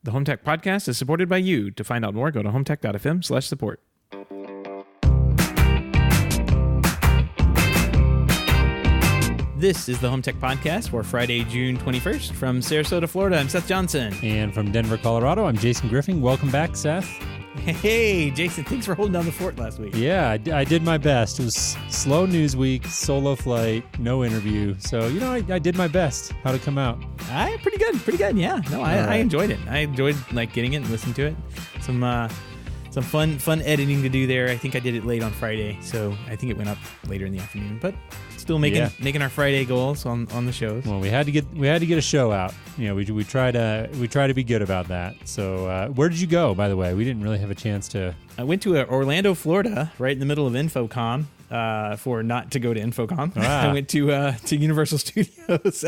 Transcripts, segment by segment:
The HomeTech podcast is supported by you. To find out more, go to HomeTech.fm/support. This is the HomeTech podcast for Friday, June 21st. From Sarasota, Florida, I'm Seth Johnson. And from Denver, Colorado, I'm Jason Griffin. Welcome back, Seth. Hey, Jason, thanks for holding down the fort last week. Yeah, I did my best. It was slow news week, solo flight, no interview. So, I did my best. How'd it come out? Pretty good, yeah. No, I enjoyed it. I enjoyed getting it and listening to it. Some fun editing to do there. I think I did it late on Friday, so I think it went up later in the afternoon. But still making our Friday goals on the shows. Well, we had to get a show out. We try to be good about that. So where did you go, by the way? We didn't really have a chance to. I went to Orlando, Florida, right in the middle of InfoComm. For not to go to InfoComm, I went to Universal Studios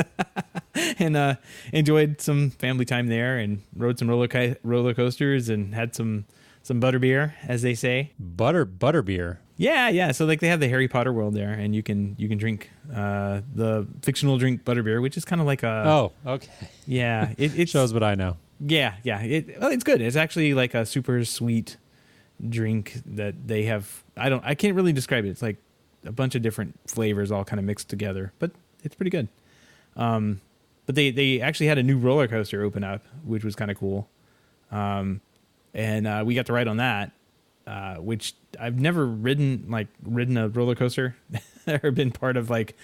and enjoyed some family time there and rode some roller coasters and had some butterbeer, as they say. Butterbeer. Yeah. So they have the Harry Potter world there, and you can drink the fictional drink butterbeer, which is kind of like a. Oh, okay. Yeah, it shows what I know. Yeah. It's good. It's actually like a super sweet drink that they have. I can't really describe it. It's like a bunch of different flavors all kind of mixed together, but it's pretty good. But they actually had a new roller coaster open up, which was kind of cool. And we got to ride on that, which I've never ridden a roller coaster or been part of like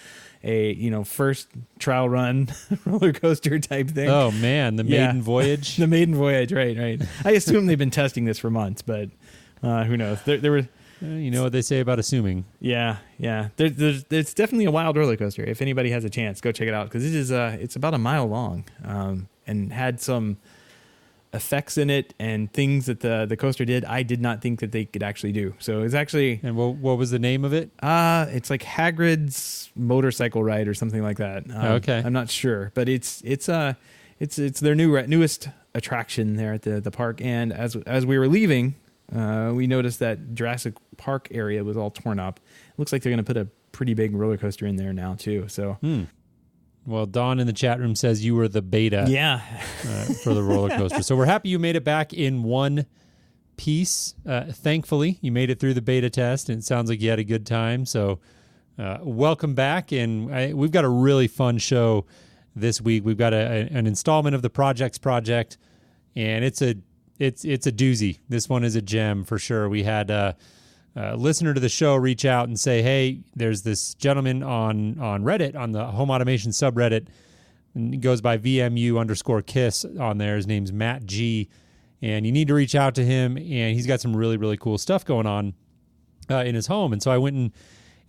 a, first trial run roller coaster type thing. Oh man, the maiden voyage. The maiden voyage, right. I assume they've been testing this for months, but who knows? There were. You know what they say about assuming. Yeah. It's definitely a wild roller coaster. If anybody has a chance, go check it out because it is. It's about a mile long, and had some effects in it and things that the coaster did. I did not think that they could actually do. So it's actually. And what was the name of it? It's like Hagrid's motorcycle ride or something like that. Okay, I'm not sure, but it's their newest attraction there at the park. And as we were leaving. We noticed that Jurassic Park area was all torn up. It looks like they're going to put a pretty big roller coaster in there now, too. So, Well, Dawn in the chat room says you were the beta for the roller coaster. So we're happy you made it back in one piece. Thankfully, you made it through the beta test, and it sounds like you had a good time. So welcome back. And we've got a really fun show this week. We've got an installment of the Projects Project, and it's a doozy. This one is a gem for sure. We had a listener to the show reach out and say, hey, there's this gentleman on Reddit, on the home automation subreddit, and he goes by VMU_KISS on there. His name's Matt G, and you need to reach out to him, and he's got some really, really cool stuff going on in his home. And so I went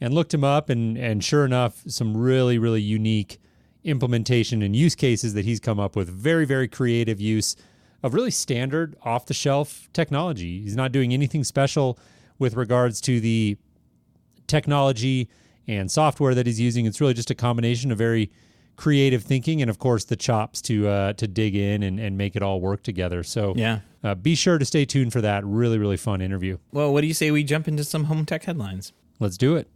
and looked him up, and sure enough, some really, really unique implementation and use cases that he's come up with. Very, very creative use of really standard off-the-shelf technology. He's not doing anything special with regards to the technology and software that he's using. It's really just a combination of very creative thinking and, of course, the chops to dig in and make it all work together. So be sure to stay tuned for that. Really, really fun interview. Well, what do you say we jump into some home tech headlines? Let's do it.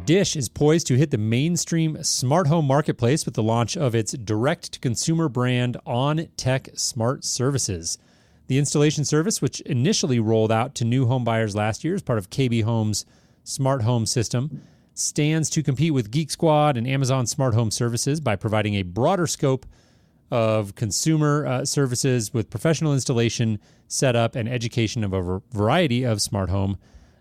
Dish is poised to hit the mainstream smart home marketplace with the launch of its direct-to-consumer brand On Tech Smart Services. The installation service, which initially rolled out to new home buyers last year as part of KB Home's smart home system, stands to compete with Geek Squad and Amazon Smart Home Services by providing a broader scope of consumer services with professional installation, setup, and education of a variety of smart home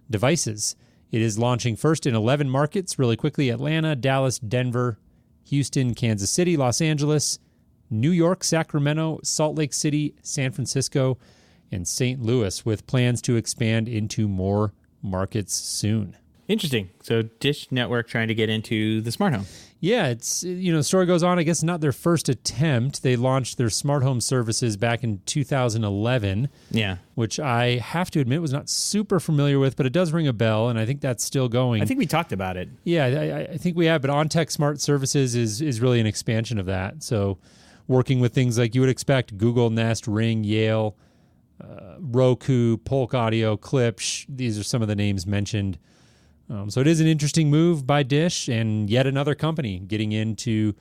devices. It is launching first in 11 markets really quickly: Atlanta, Dallas, Denver, Houston, Kansas City, Los Angeles, New York, Sacramento, Salt Lake City, San Francisco, and St. Louis, with plans to expand into more markets soon. Interesting. So Dish Network trying to get into the smart home. Yeah, it's, the story goes on, I guess not their first attempt. They launched their smart home services back in 2011. Yeah. Which I have to admit was not super familiar with, but it does ring a bell, and I think that's still going. I think we talked about it. Yeah, I think we have, but OnTech Smart Services is really an expansion of that. So working with things like you would expect: Google, Nest, Ring, Yale, Roku, Polk Audio, Klipsch. These are some of the names mentioned. So it is an interesting move by Dish, and yet another company getting into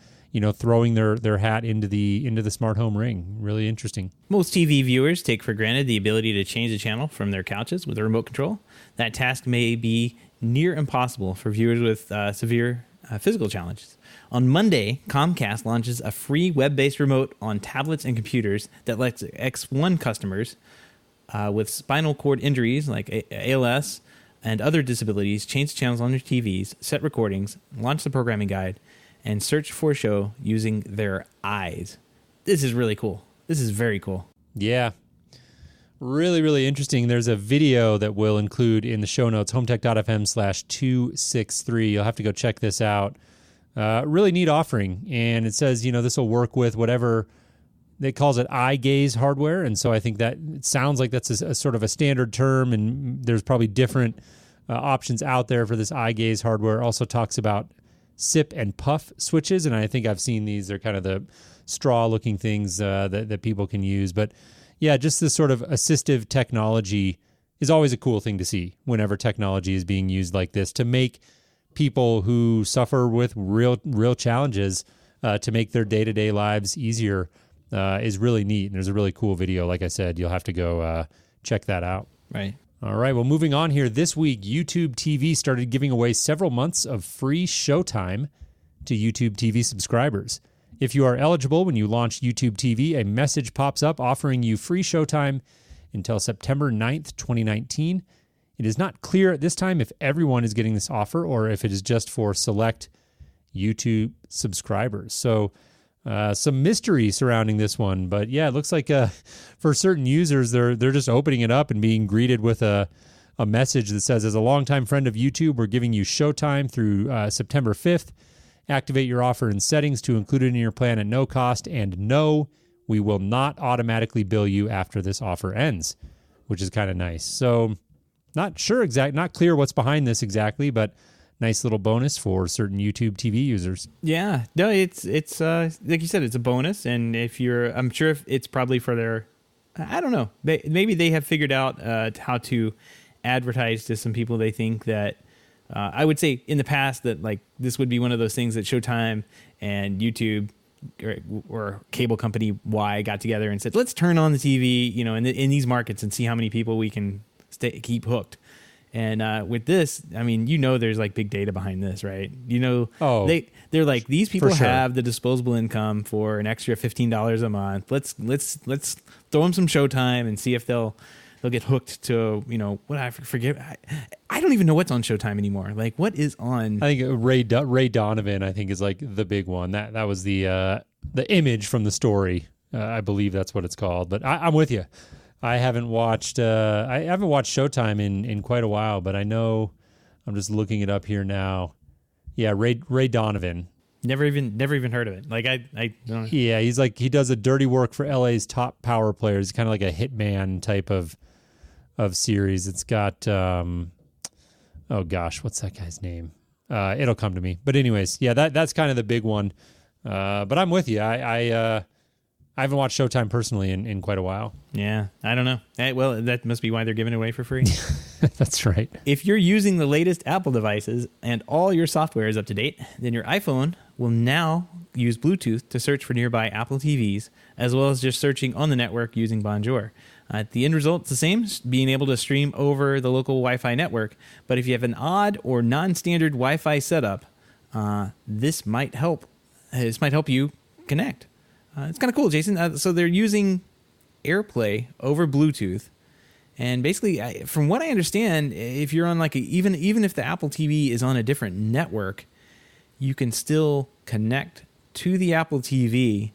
throwing their hat into the smart home ring. Really interesting. Most TV viewers take for granted the ability to change the channel from their couches with a remote control. That task may be near impossible for viewers with severe physical challenges. On Monday, Comcast launches a free web-based remote on tablets and computers that lets X1 customers with spinal cord injuries like ALS and other disabilities change the channels on their TVs, set recordings, launch the programming guide, and search for a show using their eyes. This is really cool. This is very cool. Yeah. Really, really interesting. There's a video that we'll include in the show notes, HomeTech.fm/263. You'll have to go check this out. Really neat offering. And it says, this will work with whatever they calls it eye gaze hardware. And so I think that it sounds like that's a sort of a standard term, and there's probably different options out there for this eye gaze hardware. Also talks about sip and puff switches. And I think I've seen these. They're kind of the straw looking things that people can use. But yeah, just this sort of assistive technology is always a cool thing to see whenever technology is being used like this to make people who suffer with real challenges to make their day-to-day lives easier is really neat. And there's a really cool video. Like I said, you'll have to go check that out. Right. All right. Well, moving on here. This week, YouTube TV started giving away several months of free Showtime to YouTube TV subscribers. If you are eligible when you launch YouTube TV, a message pops up offering you free Showtime until September 9th, 2019. It is not clear at this time if everyone is getting this offer or if it is just for select YouTube subscribers. So some mystery surrounding this one. But yeah, it looks like for certain users, they're just opening it up and being greeted with a message that says, as a longtime friend of YouTube, we're giving you Showtime through September 5th. Activate your offer in settings to include it in your plan at no cost. And no, we will not automatically bill you after this offer ends, which is kind of nice. So not clear what's behind this exactly, but nice little bonus for certain YouTube TV users. Yeah, no, it's like you said, it's a bonus. And I'm sure it's probably for their, I don't know, maybe they have figured out how to advertise to some people they think that, I would say in the past that like this would be one of those things that Showtime and YouTube or cable company Y got together and said, let's turn on the TV, in these markets and see how many people we can keep hooked. And with this, I mean, there's like big data behind this, right? They're like, these people have the disposable income for an extra $15 a month. Let's throw them some Showtime and see if they'll get hooked to, what I forget. I don't even know what's on Showtime anymore. Like, what is on? I think Ray Donovan, I think, is like the big one. That was the image from the story. I believe that's what it's called. But I'm with you. I haven't watched Showtime in quite a while, but I know I'm just looking it up here now. Yeah, Ray Donovan. Never even heard of it. Like I don't know. Yeah, he does a dirty work for LA's top power players. He's kind of like a hitman type of series. It's got oh gosh, what's that guy's name? It'll come to me. But anyways, yeah, that's kind of the big one. But I'm with you. I haven't watched Showtime personally in quite a while. Yeah, I don't know. Well, that must be why they're giving it away for free. That's right. If you're using the latest Apple devices and all your software is up to date, then your iPhone will now use Bluetooth to search for nearby Apple TVs, as well as just searching on the network using Bonjour. The end result's the same, being able to stream over the local Wi-Fi network. But if you have an odd or non-standard Wi-Fi setup, this might help. This might help you connect. It's kind of cool, Jason. So they're using AirPlay over Bluetooth, and basically, from what I understand, if you're on like even if the Apple TV is on a different network, you can still connect to the Apple TV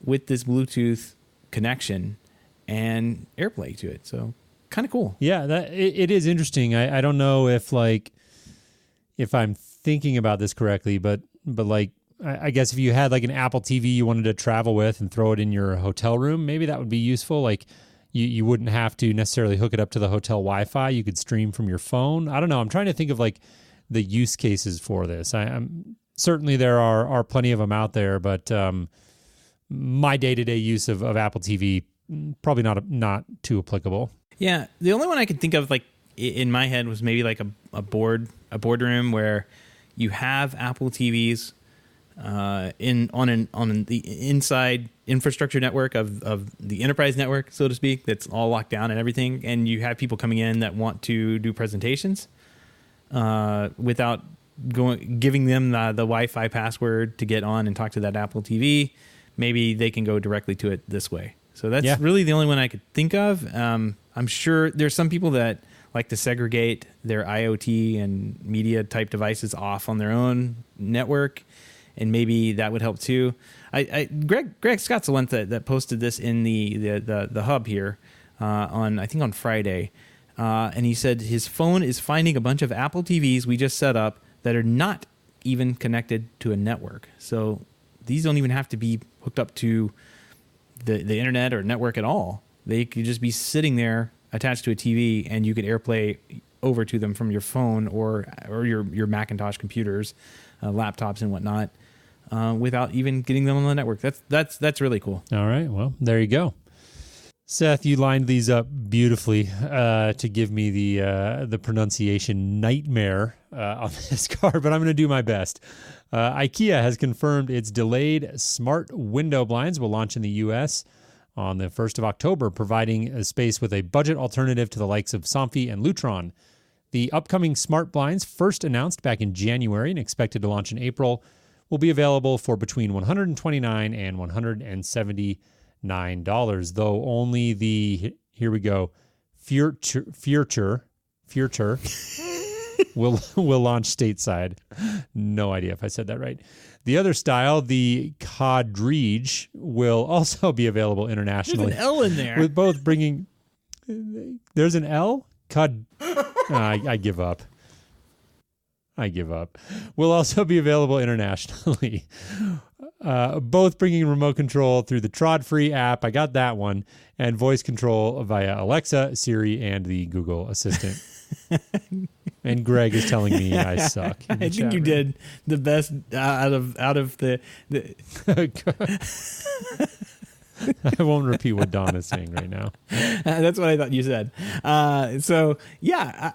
with this Bluetooth connection and AirPlay to it. So kind of cool. Yeah, it is interesting. I don't know if I'm thinking about this correctly, but like, I guess if you had like an Apple TV you wanted to travel with and throw it in your hotel room, maybe that would be useful. Like you wouldn't have to necessarily hook it up to the hotel Wi-Fi. You could stream from your phone. I don't know. I'm trying to think of like the use cases for this. I'm certainly there are plenty of them out there, but my day-to-day use of Apple TV probably not too applicable. Yeah, the only one I could think of like in my head was maybe like a boardroom where you have Apple TVs on the inside infrastructure network of the enterprise network, so to speak, that's all locked down and everything. And you have people coming in that want to do presentations without giving them the Wi-Fi password to get on and talk to that Apple TV. Maybe they can go directly to it this way. So that's really the only one I could think of. I'm sure there's some people that like to segregate their IoT and media type devices off on their own network, and maybe that would help too. Greg Scott's the one that posted this in the hub here on Friday, and he said his phone is finding a bunch of Apple TVs we just set up that are not even connected to a network. So these don't even have to be hooked up to the internet or network at all. They could just be sitting there attached to a TV, and you could AirPlay over to them from your phone or your Macintosh computers, laptops and whatnot, without even getting them on the network. That's really cool. All right, well, there you go. Seth, you lined these up beautifully to give me the pronunciation nightmare on this card, but I'm going to do my best. IKEA has confirmed its delayed smart window blinds will launch in the U.S. on the 1st of October, providing a space with a budget alternative to the likes of Somfy and Lutron. The upcoming smart blinds, first announced back in January and expected to launch in April, will be available for between $129 and $179, though only the, here we go, future will launch stateside. No idea if I said that right. The other style, the Quadrige, will also be available internationally. There's an L in there. With both bringing... There's an L? I give up. Will also be available internationally. Both bringing remote control through the Trod-free app. I got that one. And voice control via Alexa, Siri, and the Google Assistant. And Greg is telling me I suck. I think you did the best out of the I won't repeat what Don is saying right now. That's what I thought you said. So yeah,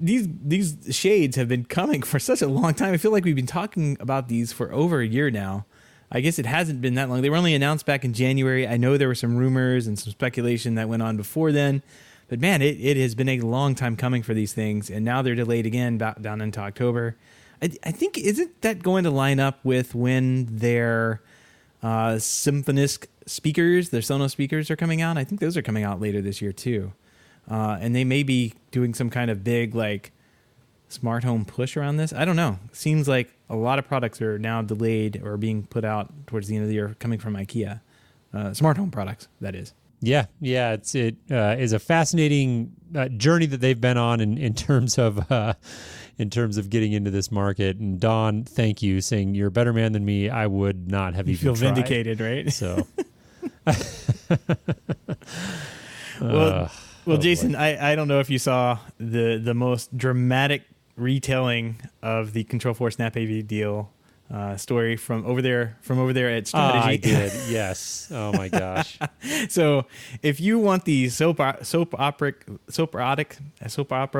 these shades have been coming for such a long time. I feel like we've been talking about these for over a year now. I guess it hasn't been that long. They were only announced back in January. I know there were some rumors and some speculation that went on before then. But man, it has been a long time coming for these things, and now they're delayed again down into October. I think, isn't that going to line up with when their Symphonisk speakers, their Sonos speakers, are coming out? I think those are coming out later this year too, and they may be doing some kind of big like smart home push around this. I don't know. Seems like a lot of products are now delayed or being put out towards the end of the year, coming from IKEA, smart home products, that is. Yeah, it is a fascinating journey that they've been on in terms of getting into this market. And Don, thank you, saying you're a better man than me. I would not have even tried. You feel vindicated, right? So, well, Jason, I don't know if you saw the most dramatic retelling of the Control4 Snap AV deal. Story from over there at Strategy. I did, yes. Oh my gosh. So if you want the soap opera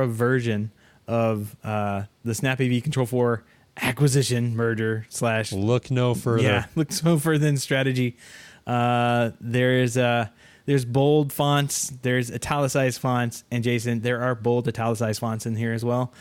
version of the Snap AV Control4 acquisition merger / look no further. Yeah, look no further than Strategy. There's bold fonts, there's italicized fonts, and Jason, there are bold italicized fonts in here as well.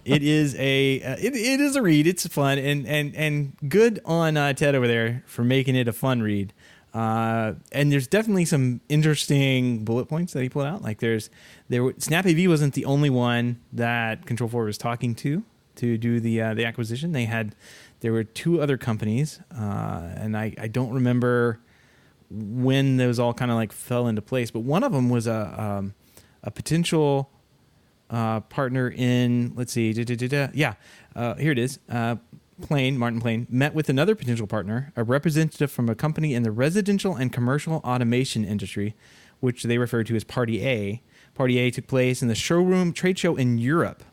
It is a read. It's fun and good on Ted over there for making it a fun read. And there's definitely some interesting bullet points that he pulled out. Like Snap AV wasn't the only one that Control4 was talking to do the acquisition. There were two other companies, and I don't remember when those all kind of like fell into place, but one of them was a potential partner in, let's see, here it is. Martin Plain met with another potential partner, a representative from a company in the residential and commercial automation industry, which they refer to as Party A. Party A took place in the showroom trade show in Europe.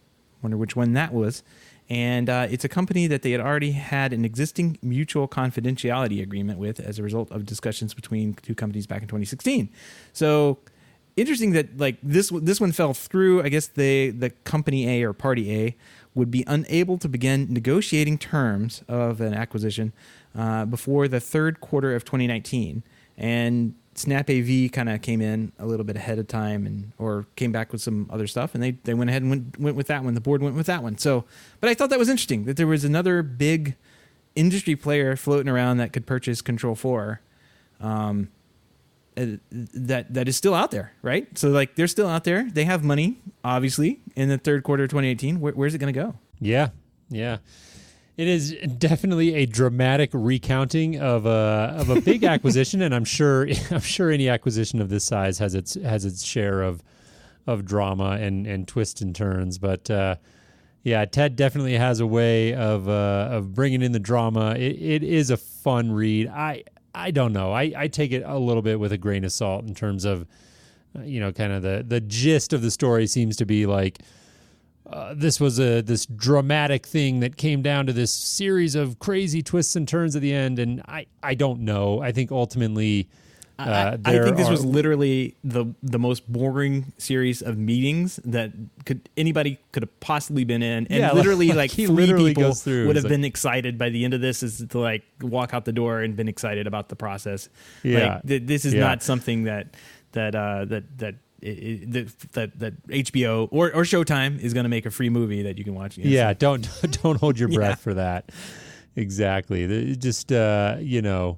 Wonder which one that was. And it's a company that they had already had an existing mutual confidentiality agreement with as a result of discussions between two companies back in 2016. So interesting that like this one fell through. I guess the company A or party A would be unable to begin negotiating terms of an acquisition before the third quarter of 2019, and Snap AV kind of came in a little bit ahead of time or came back with some other stuff, and they went ahead and went with that one. The board went with that one. So, but I thought that was interesting that there was another big industry player floating around that could purchase Control4 that is still out there, right? So like they're still out there. They have money, obviously, in the third quarter of 2018. Where's it going to go? Yeah. It is definitely a dramatic recounting of a big acquisition, and I'm sure any acquisition of this size has its share of drama and twists and turns. But Ted definitely has a way of bringing in the drama. It is a fun read. I don't know. I take it a little bit with a grain of salt in terms of kind of the gist of the story seems to be like. This was this dramatic thing that came down to this series of crazy twists and turns at the end, and I don't know. I think ultimately, I think this was literally the most boring series of meetings that anybody could have possibly been in, and literally like three people would have been excited by the end of this, is to like walk out the door and been excited about the process. Yeah, like, this is not something that HBO or Showtime is going to make a free movie that you can watch. Yeah, don't hold your breath for that. Exactly. Just the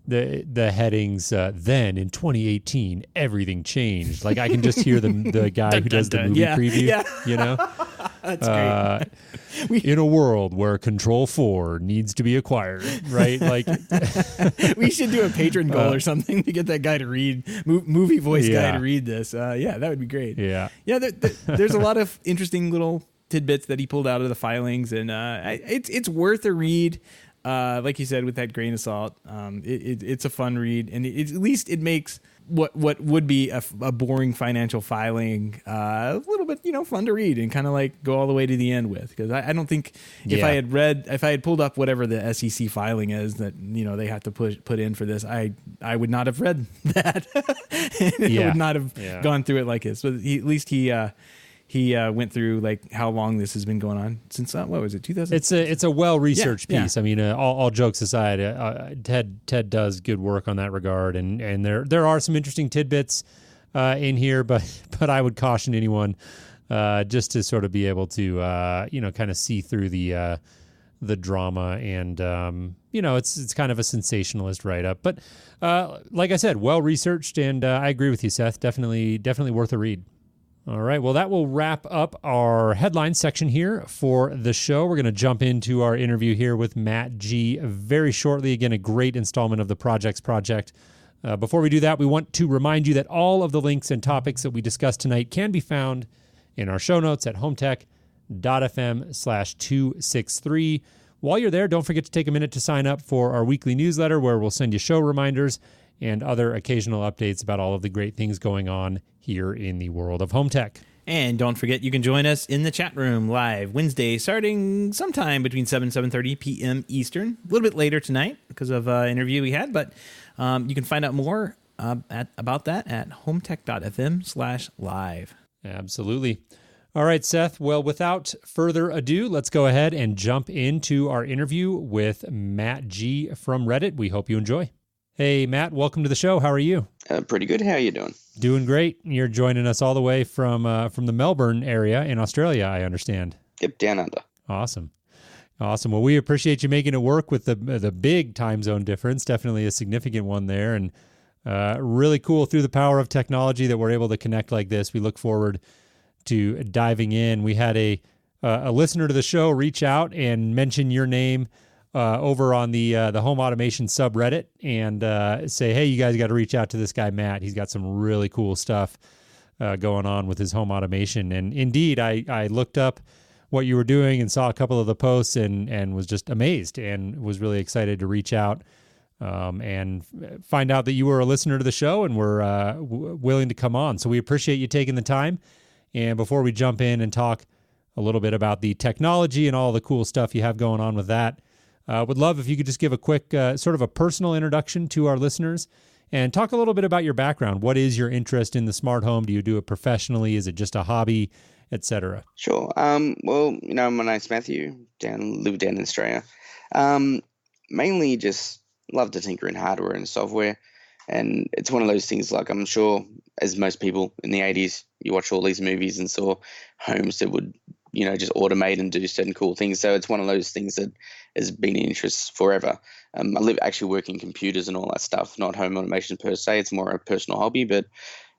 headings. Then in 2018, everything changed. Like I can just hear the guy who does the movie preview. Yeah. That's great. In a world where Control4 needs to be acquired, right? Like we should do a patron goal or something to get that guy to read, movie voice guy to read this. That would be great. Yeah. There's a lot of interesting little tidbits that he pulled out of the filings, and it's worth a read. Like you said, with that grain of salt, it's a fun read, and at least it makes what would be a boring financial filing a little bit fun to read and kind of like go all the way to the end with. Because I don't think if I had pulled up whatever the SEC filing is that they have to put in for this, I would not have read that. I would not have gone through it like this. But at least he went through like how long this has been going on since what was it 2000? It's a well-researched piece. I mean, all jokes aside, Ted does good work on that regard, and there are some interesting tidbits in here, but I would caution anyone just to sort of be able to kind of see through the drama, and it's kind of a sensationalist write-up, but like I said, well-researched, and I agree with you, Seth. Definitely worth a read. All right, well, that will wrap up our headline section here for the show. We're going to jump into our interview here with Matt G very shortly. Again, a great installment of the Projects Project. Before we do that, we want to remind you that all of the links and topics that we discussed tonight can be found in our show notes at HomeTech.fm/263. While you're there, don't forget to take a minute to sign up for our weekly newsletter, where we'll send you show reminders and other occasional updates about all of the great things going on here in the world of home tech. And don't forget, you can join us in the chat room live Wednesday, starting sometime between 7 and 7:30 p.m. Eastern. A little bit later tonight because of an interview we had, but you can find out more about that at HomeTech.fm/live. Absolutely. All right, Seth. Well, without further ado, let's go ahead and jump into our interview with Matt G from Reddit. We hope you enjoy. Hey, Matt, welcome to the show. How are you? Pretty good. How are you doing? Doing great. You're joining us all the way from the Melbourne area in Australia, I understand. Yep, down under. Awesome. Well, we appreciate you making it work with the big time zone difference. Definitely a significant one there, and really cool through the power of technology that we're able to connect like this. We look forward to diving in. We had a listener to the show reach out and mention your name over on the home automation subreddit, and say, hey, you guys got to reach out to this guy, Matt. He's got some really cool stuff going on with his home automation. And indeed, I looked up what you were doing and saw a couple of the posts and was just amazed, and was really excited to reach out and find out that you were a listener to the show and were willing to come on. So we appreciate you taking the time. And before we jump in and talk a little bit about the technology and all the cool stuff you have going on with that, would love if you could just give a quick sort of a personal introduction to our listeners And talk a little bit about your background. What is your interest in the smart home? Do you do it professionally? Is it just a hobby, etc.? Sure. Well, my name's Matthew. Live down in Australia. Mainly just love to tinker in hardware and software. And it's one of those things, like I'm sure, as most people in the 80s, you watch all these movies and saw homes that would, just automate and do certain cool things. So it's one of those things that has been in interest forever. I live actually working computers and all that stuff, not home automation per se. It's more a personal hobby, but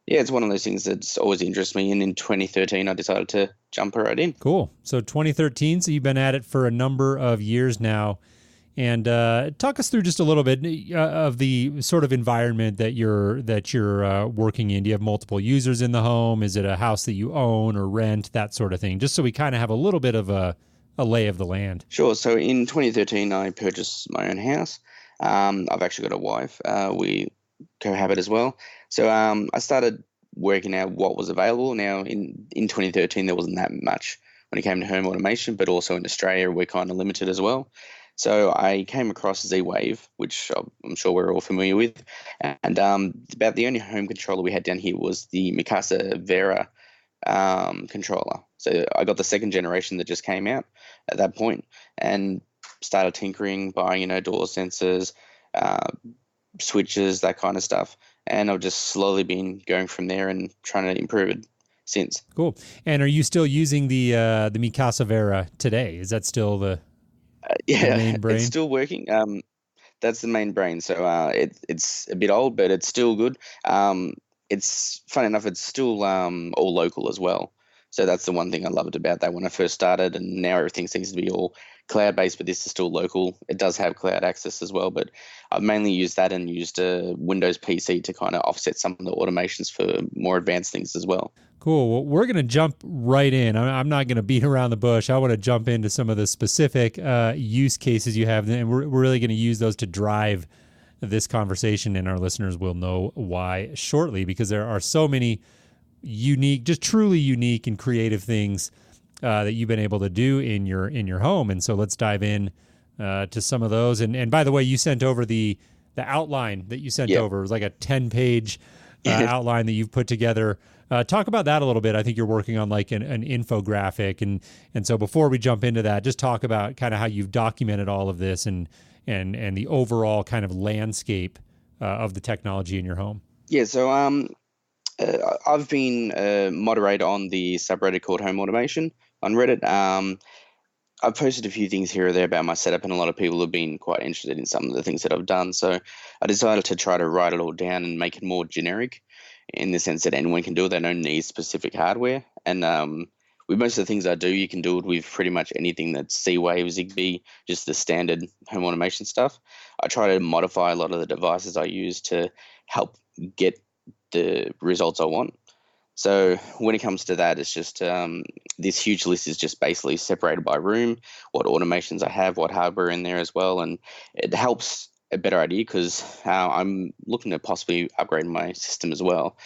yeah, it's one of those things that's always interested me. And in 2013, I decided to jump right in. Cool. So 2013, so you've been at it for a number of years now. And talk us through just a little bit of the sort of environment that you're working in. Do you have multiple users in the home? Is it a house that you own or rent, that sort of thing? Just so we kind of have a little bit of a lay of the land. Sure. So in 2013, I purchased my own house. I've actually got a wife. We cohabit as well. So I started working out what was available. Now, in 2013, there wasn't that much when it came to home automation, but also in Australia, we're kind of limited as well. So I came across Z-Wave, which I'm sure we're all familiar with, and about the only home controller we had down here was the Mikasa Vera controller. So I got the second generation that just came out at that point and started tinkering, buying, door sensors, switches, that kind of stuff. And I've just slowly been going from there and trying to improve it since. Cool. And are you still using the Mikasa Vera today? Is that still the main brain? It's still working. That's the main brain. So it's a bit old, but it's still good. It's funny enough, it's still all local as well. So that's the one thing I loved about that when I first started, and now everything seems to be all cloud-based, but this is still local. It does have cloud access as well, but I've mainly used that and used a Windows PC to kind of offset some of the automations for more advanced things as well. Cool. Well, we're going to jump right in. I'm not going to beat around the bush. I want to jump into some of the specific use cases you have, and we're really going to use those to drive this conversation, and our listeners will know why shortly, because there are so many unique, just truly unique and creative things that you've been able to do in your home. And so let's dive in to some of those. And by the way, you sent over the outline that you sent over. It was like a 10-page outline that you've put together. Talk about that a little bit. I think you're working on like an infographic. And so before we jump into that, just talk about kind of how you've documented all of this and the overall kind of landscape of the technology in your home. Yeah, so I've been a moderator on the subreddit called Home Automation on Reddit. I've posted a few things here or there about my setup, and a lot of people have been quite interested in some of the things that I've done. So I decided to try to write it all down and make it more generic in the sense that anyone can do it. They don't need specific hardware. And with most of the things I do, you can do it with pretty much anything that's Z-Wave, Zigbee, just the standard home automation stuff. I try to modify a lot of the devices I use to help get the results I want. So when it comes to that, it's just this huge list is just basically separated by room, what automations I have, what hardware in there as well. And it helps a better idea because I'm looking to possibly upgrade my system as well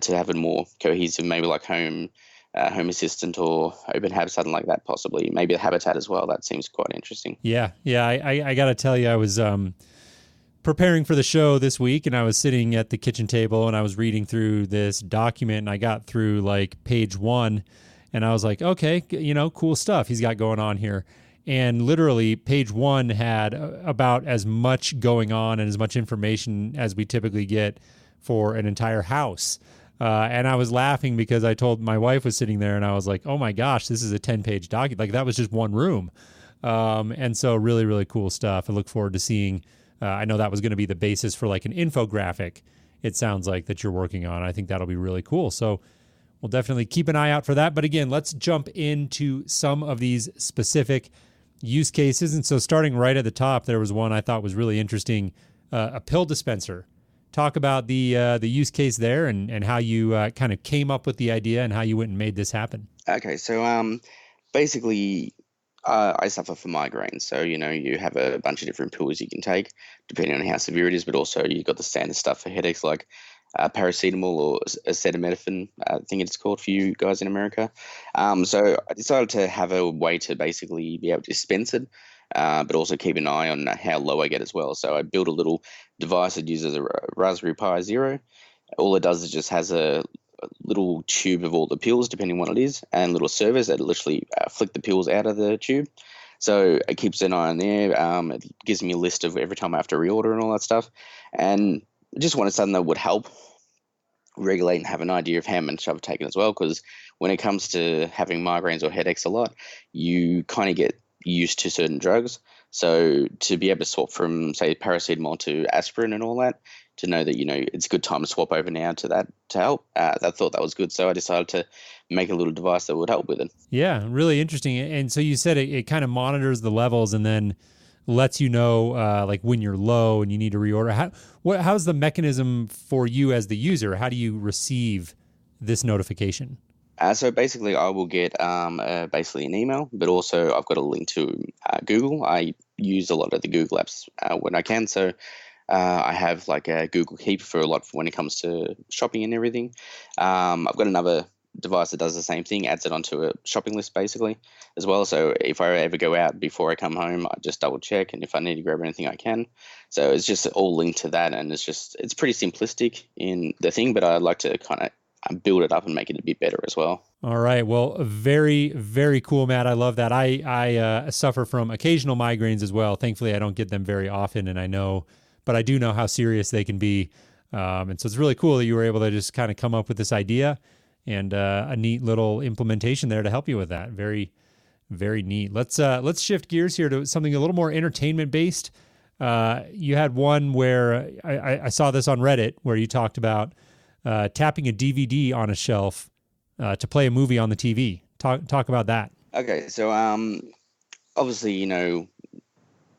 to have it more cohesive, maybe like Home Assistant or OpenHab, something like that, possibly. Maybe a Habitat as well. That seems quite interesting. Yeah. I got to tell you, I was preparing for the show this week, and I was sitting at the kitchen table and I was reading through this document, and I got through like page 1, and I was like, okay, cool stuff he's got going on here. And literally page 1 had about as much going on and as much information as we typically get for an entire house. And I was laughing because I told my wife was sitting there and I was like, oh my gosh, this is a 10-page document. Like that was just one room. And so really, really cool stuff. I look forward to seeing. I know that was going to be the basis for like an infographic. It sounds like that you're working on. I think that'll be really cool. So we'll definitely keep an eye out for that. But again, let's jump into some of these specific use cases. And so starting right at the top, there was one I thought was really interesting, a pill dispenser. Talk about the use case there and how you kind of came up with the idea and how you went and made this happen. Okay, so basically I suffer from migraines. So, you have a bunch of different pills you can take depending on how severe it is, but also you've got the standard stuff for headaches like paracetamol or acetaminophen, I think it's called for you guys in America. So I decided to have a way to basically be able to dispense it but also keep an eye on how low I get as well. So I built a little device that uses a Raspberry Pi Zero. All it does is just has a little tube of all the pills, depending on what it is, and little servers that literally flick the pills out of the tube. So it keeps an eye on there. It gives me a list of every time I have to reorder and all that stuff. And just wanted something that would help regulate and have an idea of how much I've taken as well, because when it comes to having migraines or headaches a lot, you kind of get used to certain drugs. So to be able to swap from, say, paracetamol to aspirin and all that, to know that, it's a good time to swap over now to that to help. I thought that was good. So I decided to make a little device that would help with it. Yeah, really interesting. And so you said it kind of monitors the levels and then lets you know like when you're low and you need to reorder. How's the mechanism for you as the user? How do you receive this notification? So basically, I will get basically an email, but also I've got a link to Google. I use a lot of the Google apps when I can. So I have like a Google Keep for a lot when it comes to shopping and everything. I've got another device that does the same thing, adds it onto a shopping list basically as well. So if I ever go out before I come home, I just double check, and if I need to grab anything, I can. So it's just all linked to that, and it's pretty simplistic in the thing, but I like to kind of build it up and make it a bit better as well. All right. Well, very, very cool, Matt. I love that. I suffer from occasional migraines as well. Thankfully, I don't get them very often, but I do know how serious they can be. And so it's really cool that you were able to just kind of come up with this idea and a neat little implementation there to help you with that. Very, very neat. Let's shift gears here to something a little more entertainment based. You had one where I saw this on Reddit where you talked about tapping a DVD on a shelf to play a movie on the TV. Talk about that. Okay, so obviously,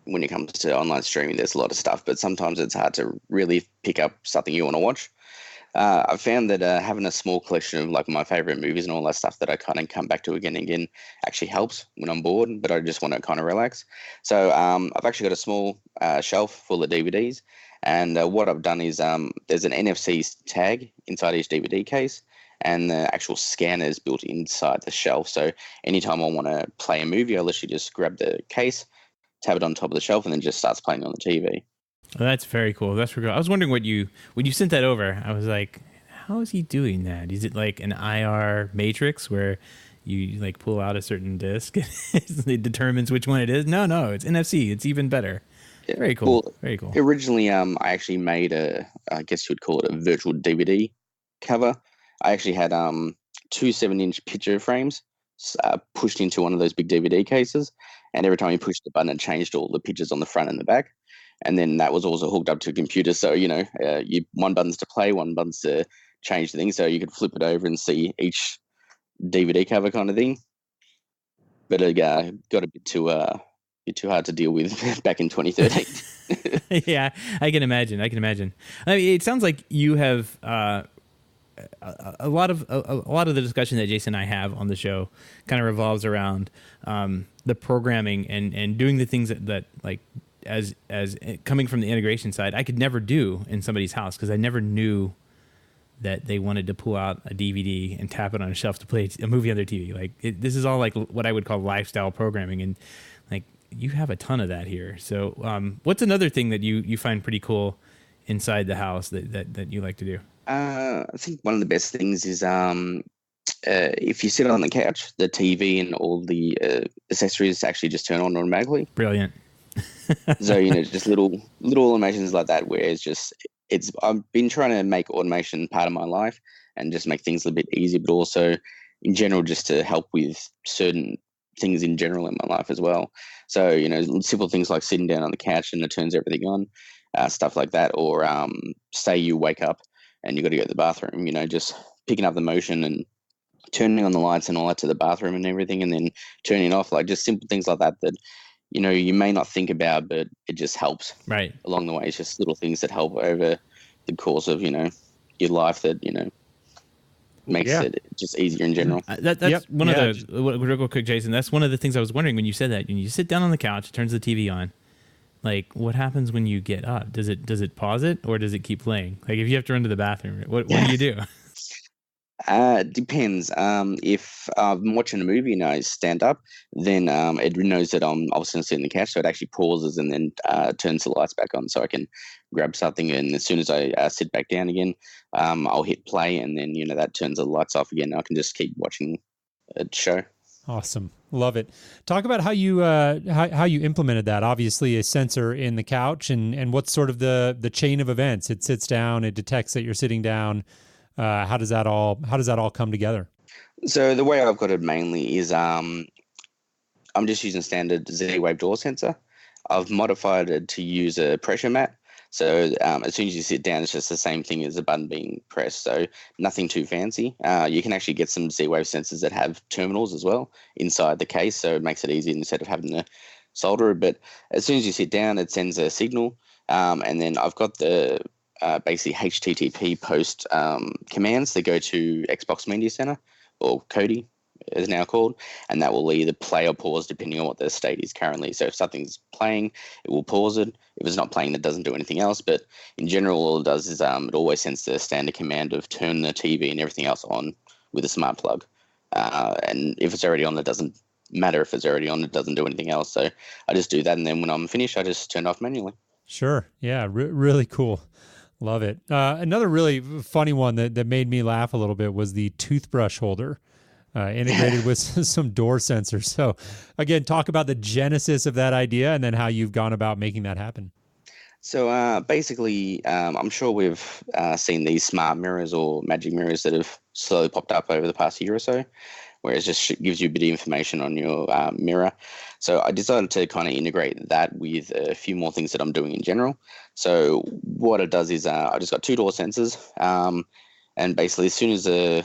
when it comes to online streaming, there's a lot of stuff, but sometimes it's hard to really pick up something you want to watch. I found that having a small collection of like my favorite movies and all that stuff that I kind of come back to again and again actually helps when I'm bored, but I just want to kind of relax. So I've actually got a small shelf full of DVDs, and what I've done is there's an NFC tag inside each DVD case, and the actual scanner is built inside the shelf. So anytime I want to play a movie, I literally just grab the case, tap it on top of the shelf, and then just starts playing on the TV. Well, that's very cool. That's very cool. I was wondering when you sent that over, I was like, how is he doing that? Is it like an IR matrix where you like pull out a certain disc and it determines which one it is? No, it's NFC. It's even better. Yeah, very cool. Well, very cool. Originally, I actually made I guess you would call it a virtual DVD cover. I actually had 2 7-inch picture frames pushed into one of those big DVD cases, and every time you pushed the button, it changed all the pictures on the front and the back. And then that was also hooked up to a computer. So, one button's to play, one button's to change the thing. So you could flip it over and see each DVD cover kind of thing. But it got a bit too hard to deal with back in 2013. Yeah, I can imagine. I mean, it sounds like you have a lot of the discussion that Jason and I have on the show kind of revolves around the programming and doing the things that like, as coming from the integration side, I could never do in somebody's house because I never knew that they wanted to pull out a DVD and tap it on a shelf to play a movie on their TV. Like this is all like what I would call lifestyle programming, and like you have a ton of that here. So what's another thing that you find pretty cool inside the house that you like to do? I think one of the best things is if you sit on the couch, the TV and all the accessories actually just turn on automatically. Brilliant. So, just little automations like that where I've been trying to make automation part of my life and just make things a little bit easier, but also in general just to help with certain things in general in my life as well. So, simple things like sitting down on the couch and it turns everything on, stuff like that. Or say you wake up and you got to go to the bathroom, just picking up the motion and turning on the lights and all that to the bathroom and everything, and then turning it off, like just simple things like that you may not think about, but it just helps right along the way. It's just little things that help over the course of, your life that, makes it just easier in general. That's one of the, real quick, Jason, that's one of the things I was wondering when you said that. When you sit down on the couch, it turns the TV on. Like, what happens when you get up? Does it pause it or does it keep playing? Like, if you have to run to the bathroom, what do you do? Depends. If I'm watching a movie and I stand up, then it knows that I'm obviously sitting on the couch, so it actually pauses and then turns the lights back on, so I can grab something. And as soon as I sit back down again, I'll hit play, and then that turns the lights off again. I can just keep watching a show. Awesome, love it. Talk about how you how you implemented that. Obviously, a sensor in the couch, and what's sort of the chain of events. It sits down, it detects that you're sitting down. How does that all come together? So the way I've got it mainly is I'm just using standard Z-Wave door sensor. I've modified it to use a pressure mat. So as soon as you sit down, it's just the same thing as the button being pressed. So nothing too fancy. You can actually get some Z-Wave sensors that have terminals as well inside the case, so it makes it easy instead of having to solder it. But as soon as you sit down, it sends a signal, and then I've got the basically HTTP post commands that go to Xbox Media Center, or Kodi is now called, and that will either play or pause depending on what the state is currently. So if something's playing, it will pause it. If it's not playing, it doesn't do anything else. But in general, all it does is it always sends the standard command of turn the TV and everything else on with a SmartPlug. And if it's already on, it doesn't matter. If it's already on, it doesn't do anything else. So I just do that, and then when I'm finished, I just turn it off manually. Sure. Yeah, really cool. Love it. Another really funny one that made me laugh a little bit was the toothbrush holder integrated with some door sensors. So again, talk about the genesis of that idea and then how you've gone about making that happen. So basically, I'm sure we've seen these smart mirrors or magic mirrors that have slowly popped up over the past year or so, where it just gives you a bit of information on your mirror. So I decided to kind of integrate that with a few more things that I'm doing in general. So what it does is I just got two door sensors, and basically as soon as the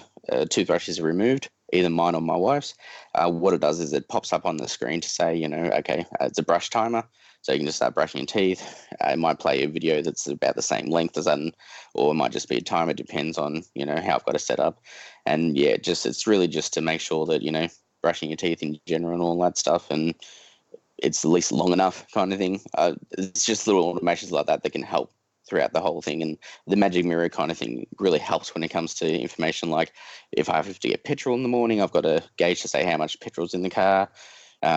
toothbrush is removed, either mine or my wife's, what it does is it pops up on the screen to say, okay, it's a brush timer. So you can just start brushing your teeth. It might play a video that's about the same length as that, or it might just be a timer. It depends on, how I've got it set up. And yeah, it's really just to make sure that, brushing your teeth in general and all that stuff, and it's at least long enough kind of thing. It's just little automations like that can help throughout the whole thing. And the magic mirror kind of thing really helps when it comes to information like if I have to get petrol in the morning, I've got a gauge to say how much petrol's in the car.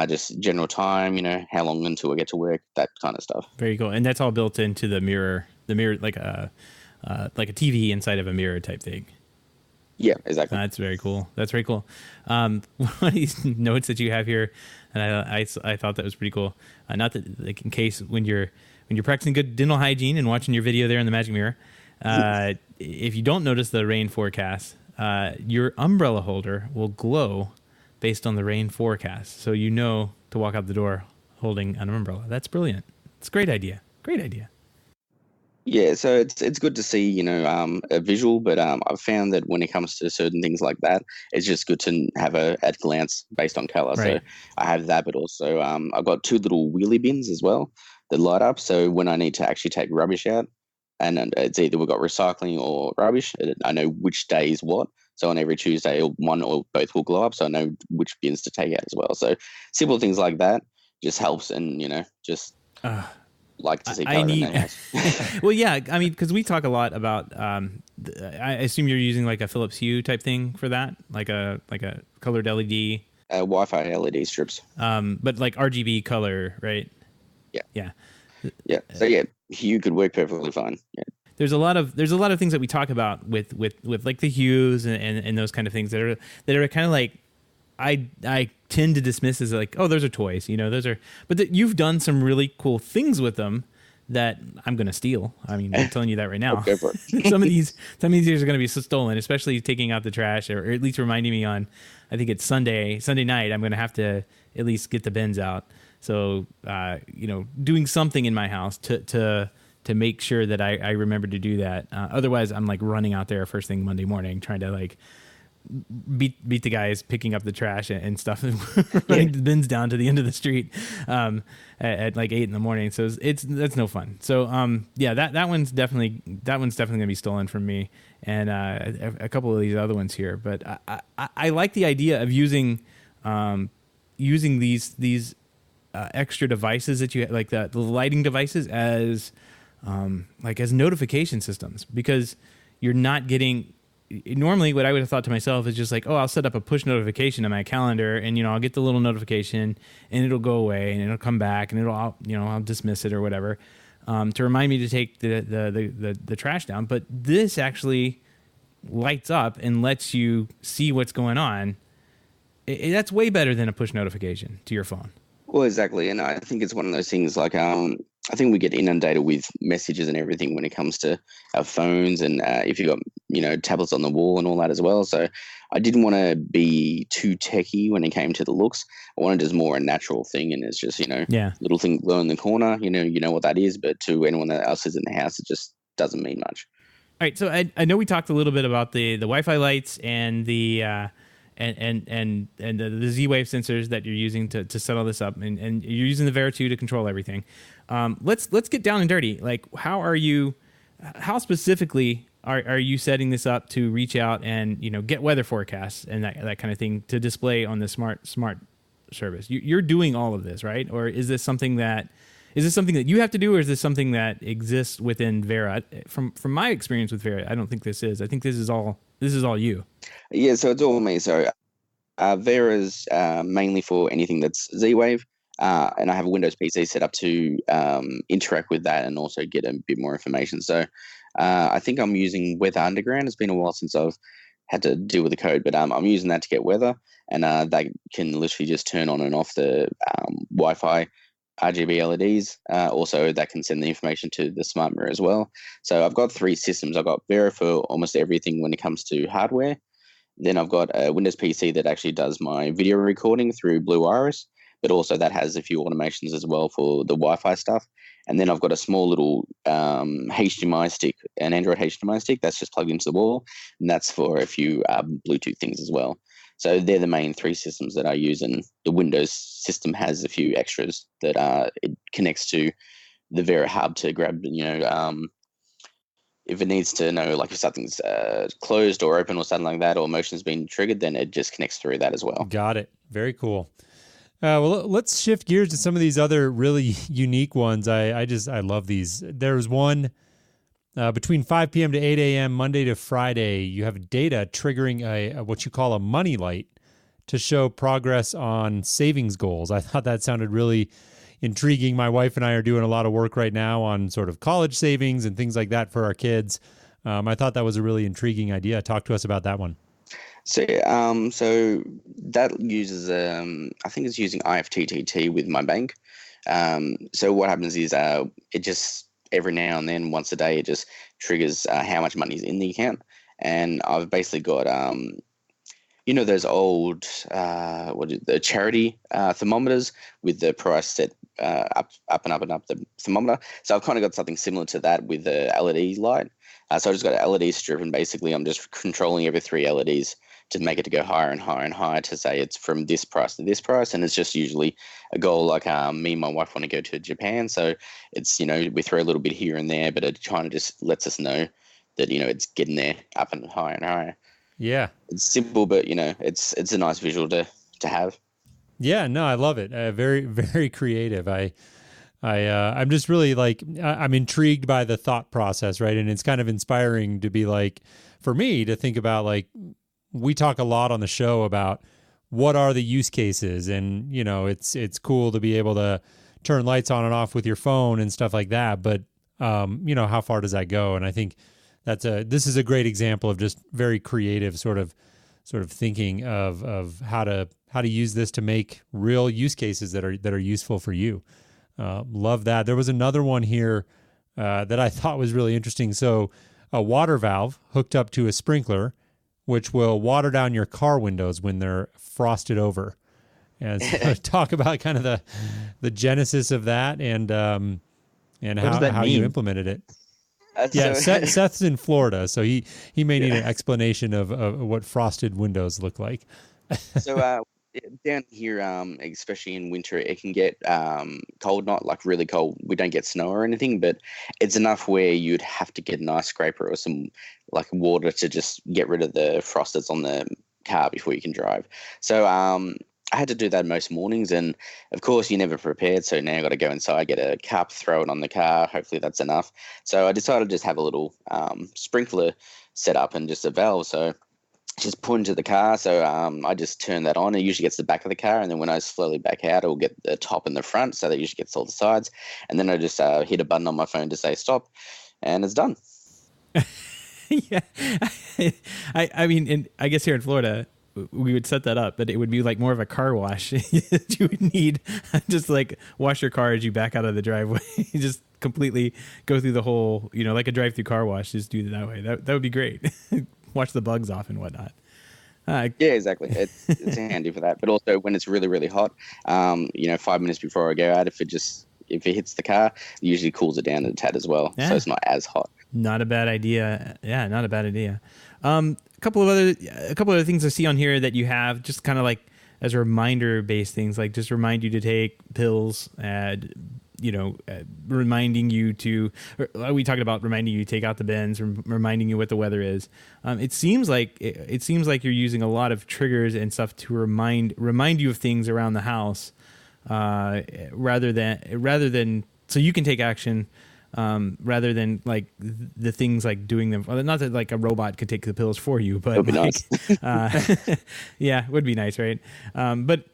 Just general time, how long until I get to work, that kind of stuff. Very cool. And that's all built into the mirror like a TV inside of a mirror type thing. Yeah, exactly. That's very cool. One of these notes that you have here, and I thought that was pretty cool. Not that, like, in case when you're practicing good dental hygiene and watching your video there in the magic mirror, if you don't notice the rain forecast, your umbrella holder will glow based on the rain forecast, so to walk out the door holding an umbrella. That's brilliant. It's a great idea. Yeah, so it's good to see, a visual, but I've found that when it comes to certain things like that, it's just good to have at glance based on color. Right. So I have that, but also I've got two little wheelie bins as well that light up. So when I need to actually take rubbish out, and it's either we've got recycling or rubbish, I know which day is what. So on every Tuesday, one or both will glow up, so I know which bins to take out as well. So simple things like that just helps, and just like to see color in the house. Well, yeah, I mean, because we talk a lot about. I assume you're using like a Philips Hue type thing for that, like a colored LED. Wi-Fi LED strips. But like RGB color, right? Yeah. So yeah, Hue could work perfectly fine. Yeah. There's a lot of things that we talk about with like the hues and those kind of things that are kind of like I tend to dismiss as like, oh, those are toys, but you've done some really cool things with them that I'm going to steal. I mean, I'm telling you that right now. Go for it. Some of these are going to be stolen, especially taking out the trash, or at least reminding me on, I think it's Sunday night, I'm going to have to at least get the bins out. So, doing something in my house to make sure that I remember to do that. Otherwise, I'm like running out there first thing Monday morning, trying to like beat the guys picking up the trash and stuff, and running the bins down to the end of the street at like 8 a.m. So that's no fun. So that one's definitely gonna be stolen from me, and a couple of these other ones here. But I like the idea of using these extra devices that you like, the lighting devices as notification systems, because you're not getting normally what I would have thought to myself is just like, oh, I'll set up a push notification on my calendar, and I'll get the little notification, and it'll go away, and it'll come back, and I'll dismiss it or whatever, to remind me to take the trash down. But this actually lights up and lets you see what's going on. That's way better than a push notification to your phone. Well, exactly, and I think it's one of those things like I think we get inundated with messages and everything when it comes to our phones, and if you've got tablets on the wall and all that as well. So I didn't want to be too techie when it came to the looks. I wanted just more a natural thing, and it's just little thing glow in the corner. You know what that is, but to anyone else is in the house, it just doesn't mean much. All right, so I know we talked a little bit about the Wi-Fi lights and the and the Z-Wave sensors that you're using to set all this up, and you're using the Vera 2 to control everything. Let's get down and dirty. Like, how specifically are you setting this up to reach out and get weather forecasts and that kind of thing to display on the smart service? You're doing all of this, right? Or is this something that you have to do, or is this something that exists within Vera? From my experience with Vera, I don't think this is. I think this is all you. Yeah, so it's all me. So Vera's mainly for anything that's Z-Wave, and I have a Windows PC set up to interact with that and also get a bit more information. So I think I'm using Weather Underground. It's been a while since I've had to deal with the code, but I'm using that to get weather, and that can literally just turn on and off the Wi-Fi RGB LEDs. Also, that can send the information to the smart mirror as well. So I've got 3 systems. I've got Vera for almost everything when it comes to hardware. Then I've got a Windows PC that actually does my video recording through Blue Iris, but also that has a few automations as well for the Wi-Fi stuff. And then I've got a small little HDMI stick, an Android HDMI stick that's just plugged into the wall, and that's for a few Bluetooth things as well. So they're the main 3 systems that I use, and the Windows system has a few extras that it connects to the Vera hub to grab, if it needs to know, like if something's closed or open or something like that, or motion's been triggered, then it just connects through that as well. Got it. Very cool. Well, let's shift gears to some of these other really unique ones. I love these. There's one between 5 p.m. to 8 a.m. Monday to Friday. You have data triggering a what you call a money light to show progress on savings goals. I thought that sounded really intriguing. My wife and I are doing a lot of work right now on sort of college savings and things like that for our kids. I thought that was a really intriguing idea. Talk to us about that one. So that uses, I think it's using IFTTT with my bank. So what happens is it just every now and then, once a day, it just triggers how much money is in the account. And I've basically got, those old, the charity thermometers with the price set up and up and up the thermometer. So I've kind of got something similar to that with the LED light. So I just got an LED strip, and basically I'm just controlling every 3 LEDs to make it to go higher and higher and higher to say it's from this price to this price. And it's just usually a goal like me and my wife want to go to Japan. So it's, we throw a little bit here and there, but it kind of just lets us know that, it's getting there up and higher and higher. Yeah. It's simple, but, it's a nice visual to have. Yeah, no, I love it. Very, very creative. I'm just really I'm intrigued by the thought process, right? And it's kind of inspiring to be for me to think about we talk a lot on the show about what are the use cases, and it's cool to be able to turn lights on and off with your phone and stuff like that. But how far does that go? And I think this is a great example of just very creative sort of thinking of how to use this to make real use cases that are useful for you. Love that. There was another one here that I thought was really interesting. So a water valve hooked up to a sprinkler, which will water down your car windows when they're frosted over. And so talk about kind of the genesis of that and how you implemented it. Seth's in Florida, so he may need an explanation of what frosted windows look like. So down here, especially in winter, it can get cold, not really cold. We don't get snow or anything, but it's enough where you'd have to get an ice scraper or some water to just get rid of the frost that's on the car before you can drive. So I had to do that most mornings, and of course you're never prepared. So now I got to go inside, get a cup, throw it on the car. Hopefully that's enough. So I decided to just have a little sprinkler set up and just a valve. So just put into the car. So I just turn that on. It usually gets the back of the car, and then when I slowly back out, it will get the top and the front. So that usually gets all the sides, and then I just hit a button on my phone to say stop, and it's done. Yeah, I mean, I guess here in Florida, we would set that up, but it would be like more of a car wash. You would need just like wash your car as you back out of the driveway. Just completely go through the whole, like a drive-through car wash. Just do it that way. That would be great. Wash the bugs off and whatnot. Yeah, exactly. It's handy for that. But also when it's really, really hot, 5 minutes before I go out, if it hits the car, it usually cools it down a tad as well. Yeah. So it's not as hot. Not a bad idea. Yeah, not a bad idea. A couple of other things I see on here that you have, just kind of like as a reminder based things, like just remind you to take pills, reminding you to, we talked about reminding you to take out the bins, reminding you what the weather is. It seems like you're using a lot of triggers and stuff to remind you of things around the house, rather than so you can take action. Rather than like the things like doing them, not that like a robot could take the pills for you, but would be nice. Yeah, would be nice, right? But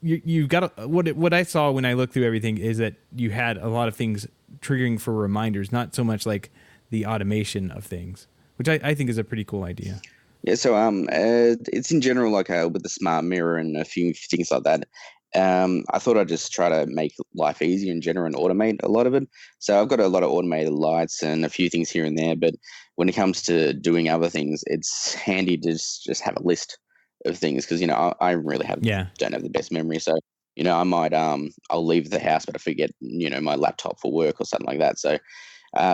you've got what I saw when I looked through everything is that you had a lot of things triggering for reminders, not so much like the automation of things, which I think is a pretty cool idea. Yeah, so it's in general like with the smart mirror and a few things like that. I thought I'd just try to make life easier in general and automate a lot of it. So I've got a lot of automated lights and a few things here and there. But when it comes to doing other things, it's handy to just have a list of things because, I really don't have the best memory. So, I might I'll leave the house, but I forget, my laptop for work or something like that. So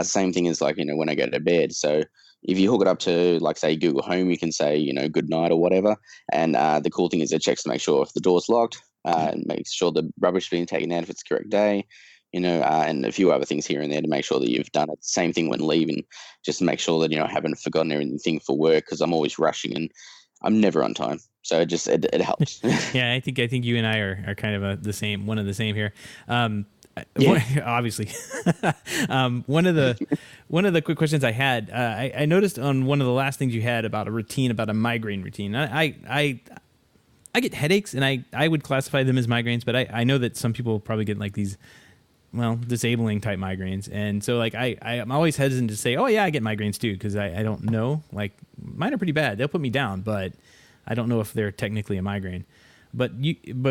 same thing as like, when I go to bed. So if you hook it up to, like, say, Google Home, you can say, good night or whatever. And the cool thing is it checks to make sure if the door's locked, and makes sure the rubbish is being taken out if it's the correct day, and a few other things here and there to make sure that you've done it. Same thing when leaving, just to make sure that, I haven't forgotten anything for work because I'm always rushing and I'm never on time. So it helps. Yeah, I think you and I are kind of the same, one of the same here. Obviously. One of the quick questions I had, I noticed on one of the last things you had about a migraine routine. I get headaches, and I would classify them as migraines, but I know that some people probably get like these, disabling type migraines. And so like I'm always hesitant to say, oh yeah, I get migraines too, because I don't know. Like mine are pretty bad. They'll put me down, but I don't know if they're technically a migraine. But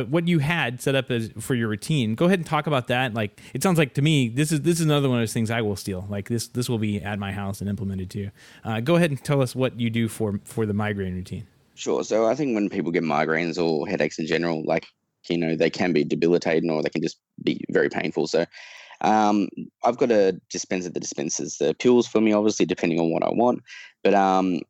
what you had set up as for your routine, go ahead and talk about that. Like it sounds like to me, this is another one of those things I will steal. Like this will be at my house and implemented too. Go ahead and tell us what you do for the migraine routine. Sure. So I think when people get migraines or headaches in general, like, they can be debilitating or they can just be very painful. So I've got a dispenser that dispenses the pills for me, obviously, depending on what I want. But I've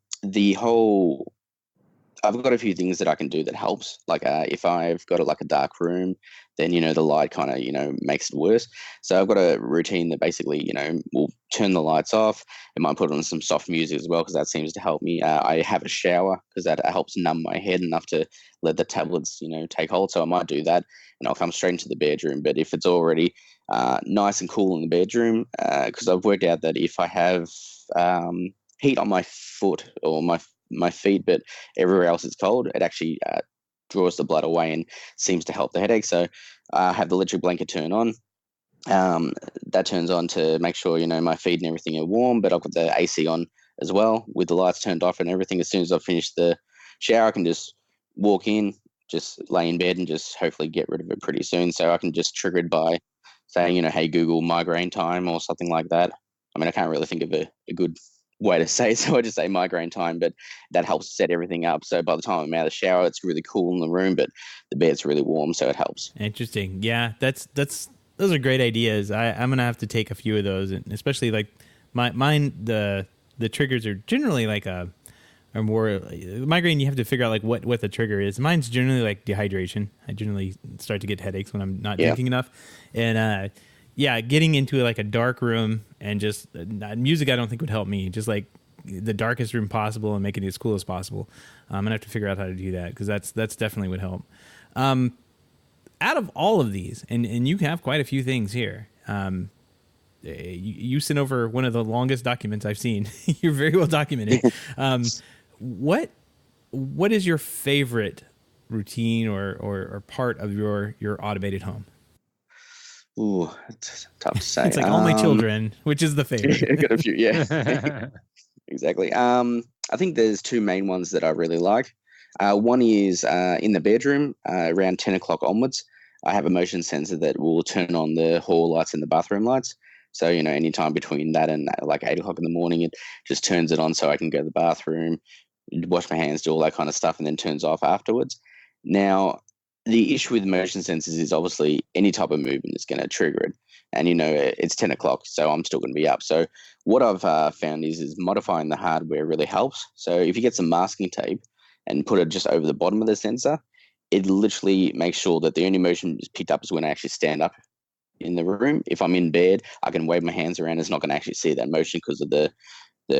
got a few things that I can do that helps. Like if I've got a dark room, then, the light kind of, makes it worse. So I've got a routine that basically, will turn the lights off. It might put on some soft music as well because that seems to help me. I have a shower because that helps numb my head enough to let the tablets, take hold. So I might do that and I'll come straight into the bedroom. But if it's already nice and cool in the bedroom, because I've worked out that if I have heat on my foot or my feet, but everywhere else is cold, it actually draws the blood away and seems to help the headache. So I have the electric blanket turn on. That turns on to make sure, my feet and everything are warm, but I've got the AC on as well with the lights turned off and everything. As soon as I've finished the shower, I can just walk in, just lay in bed and just hopefully get rid of it pretty soon. So I can just trigger it by saying, hey, Google migraine time or something like that. I mean, I can't really think of a good way to say it, so I just say migraine time, but that helps set everything up. So by the time I'm out of the shower, it's really cool in the room, but the bed's really warm, so it helps. Interesting. Yeah, those are great ideas. I'm gonna have to take a few of those, and especially like mine. The triggers are generally like are more migraine. You have to figure out like what the trigger is. Mine's generally like dehydration. I generally start to get headaches when I'm not drinking enough, and getting into like a dark room and just music I don't think would help me. Just like the darkest room possible and making it as cool as possible. I'm gonna have to figure out how to do that because that's definitely would help. Out of all of these, and you have quite a few things here. you sent over one of the longest documents I've seen. You're very well documented. What is your favorite routine or part of your automated home? Ooh, it's tough to say. It's like all my children, which is the favorite. Got a few, yeah. Exactly. I think there's two main ones that I really like. One is in the bedroom, around 10 o'clock onwards. I have a motion sensor that will turn on the hall lights and the bathroom lights. So, anytime between that and like 8 o'clock in the morning, it just turns it on so I can go to the bathroom, wash my hands, do all that kind of stuff, and then turns off afterwards. Now, the issue with motion sensors is obviously any type of movement is going to trigger it. And, it's 10 o'clock, so I'm still going to be up. So what I've found is modifying the hardware really helps. So if you get some masking tape and put it just over the bottom of the sensor, it literally makes sure that the only motion is picked up is when I actually stand up in the room. If I'm in bed, I can wave my hands around. It's not going to actually see that motion because of the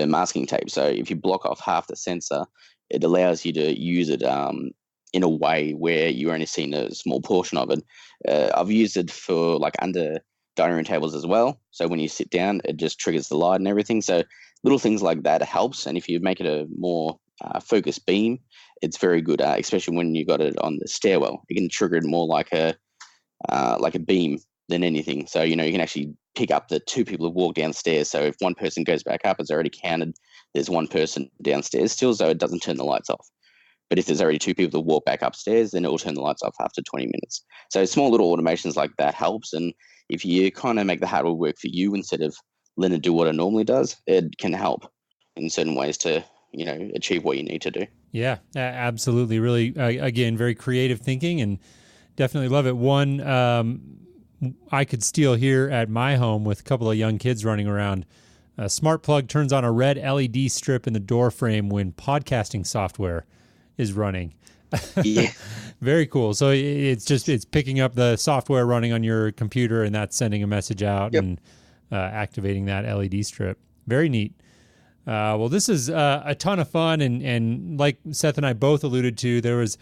masking tape. So if you block off half the sensor, it allows you to use it in a way where you're only seeing a small portion of it. I've used it for like under dining room tables as well. So when you sit down, it just triggers the light and everything. So little things like that helps. And if you make it a more focused beam, it's very good, especially when you got it on the stairwell. You can trigger it more like a beam than anything. So, you can actually pick up the two people who walk downstairs. So if one person goes back up, it's already counted. There's one person downstairs still, so it doesn't turn the lights off. But if there's already two people that walk back upstairs, then it will turn the lights off after 20 minutes. So small little automations like that helps. And if you kind of make the hardware work for you instead of letting it do what it normally does, it can help in certain ways to, achieve what you need to do. Yeah, absolutely. Really, again, very creative thinking and definitely love it. One, I could steal here at my home with a couple of young kids running around. SmartPlug turns on a red LED strip in the door frame when podcasting software is running. Yeah. Very cool. So it's picking up the software running on your computer and that's sending a message out. Yep. And activating that LED strip. Very neat. Well, this is a ton of fun. And like Seth and I both alluded to, there was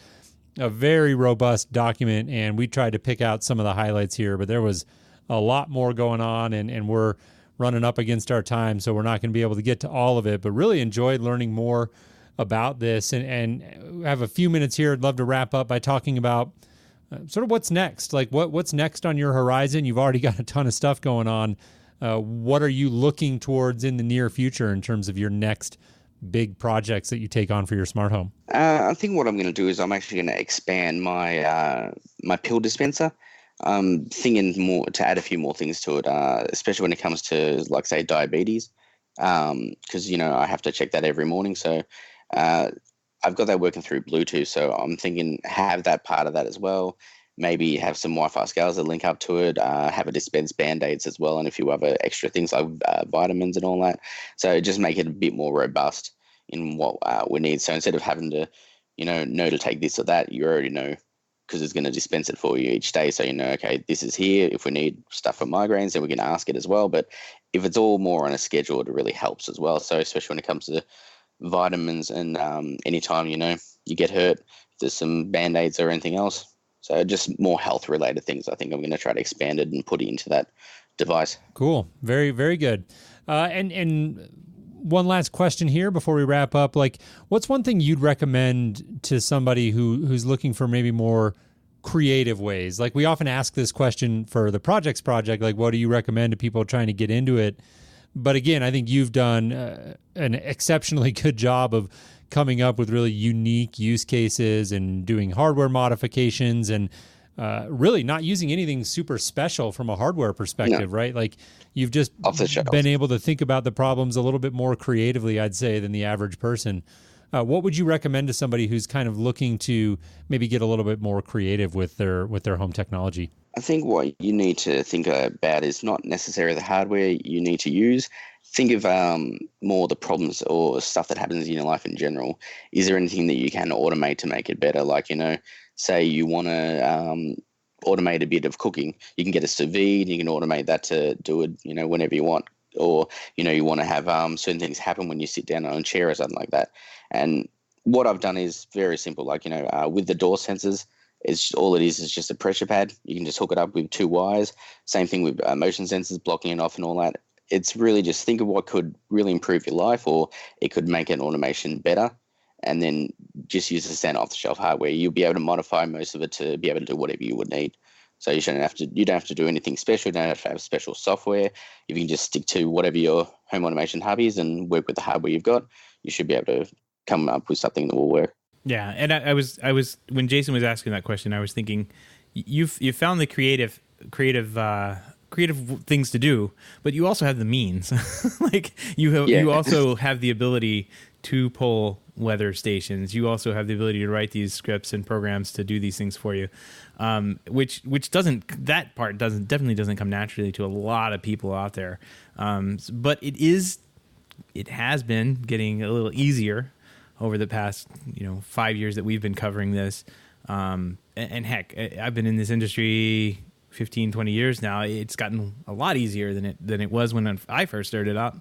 a very robust document and we tried to pick out some of the highlights here, but there was a lot more going on and we're running up against our time. So we're not going to be able to get to all of it, but really enjoyed learning more about this and have a few minutes here. I'd love to wrap up by talking about sort of what's next, like what's next on your horizon. You've already got a ton of stuff going on. What are you looking towards in the near future in terms of your next big projects that you take on for your smart home? I think what I'm going to do is I'm actually going to expand my my pill dispenser. I'm thinking more to add a few more things to it, especially when it comes to, like, say, diabetes, because, I have to check that every morning. So I've got that working through Bluetooth. So I'm thinking have that part of that as well. Maybe have some Wi-Fi scales that link up to it, have a dispense Band-Aids as well, and a few other extra things like vitamins and all that. So just make it a bit more robust in what we need. So instead of having to, know to take this or that, you already know because it's going to dispense it for you each day. So okay, this is here. If we need stuff for migraines, then we can ask it as well. But if it's all more on a schedule, it really helps as well. So especially when it comes to vitamins and anytime, you get hurt, if there's some Band-Aids or anything else. So just more health-related things. I think I'm going to try to expand it and put it into that device. Cool. Very, very good. And one last question here before we wrap up. Like, what's one thing you'd recommend to somebody who's looking for maybe more creative ways? Like, we often ask this question for the project, like, what do you recommend to people trying to get into it? But again, I think you've done an exceptionally good job of coming up with really unique use cases and doing hardware modifications and really not using anything super special from a hardware perspective, right? Like, you've just been able to think about the problems a little bit more creatively, I'd say, than the average person. What would you recommend to somebody who's kind of looking to maybe get a little bit more creative with their home technology? I think what you need to think about is not necessarily the hardware you need to use. Think of more the problems or stuff that happens in your life in general. Is there anything that you can automate to make it better? Like, say you want to automate a bit of cooking. You can get a sous vide, you can automate that to do it, whenever you want. Or, you want to have certain things happen when you sit down on a chair or something like that. And what I've done is very simple. Like, with the door sensors, It's all it is just a pressure pad. You can just hook it up with 2 wires. Same thing with motion sensors, blocking it off and all that. It's really just think of what could really improve your life, or it could make an automation better, and then just use the standard off-the-shelf hardware. You'll be able to modify most of it to be able to do whatever you would need. So you don't have to do anything special. You don't have to have special software. If you can just stick to whatever your home automation hub is and work with the hardware you've got, you should be able to come up with something that will work. Yeah, and I was when Jason was asking that question, I was thinking you've found the creative things to do, but you also have the means. Like you also have the ability to pull weather stations. You also have the ability to write these scripts and programs to do these things for you, which definitely doesn't come naturally to a lot of people out there. But it has been getting a little easier over the past 5 years that we've been covering this. And heck, I've been in this industry 15, 20 years now. It's gotten a lot easier than it was when I first started out.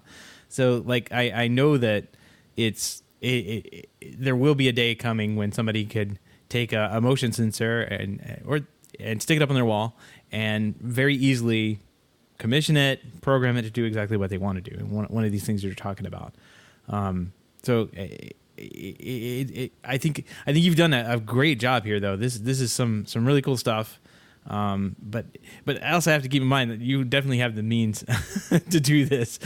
So like I know that there will be a day coming when somebody could take a motion sensor and stick it up on their wall and very easily commission it, program it to do exactly what they want to do. And one of these things you're talking about. So I think you've done a great job here, though. This is some really cool stuff. But I also have to keep in mind that you definitely have the means to do this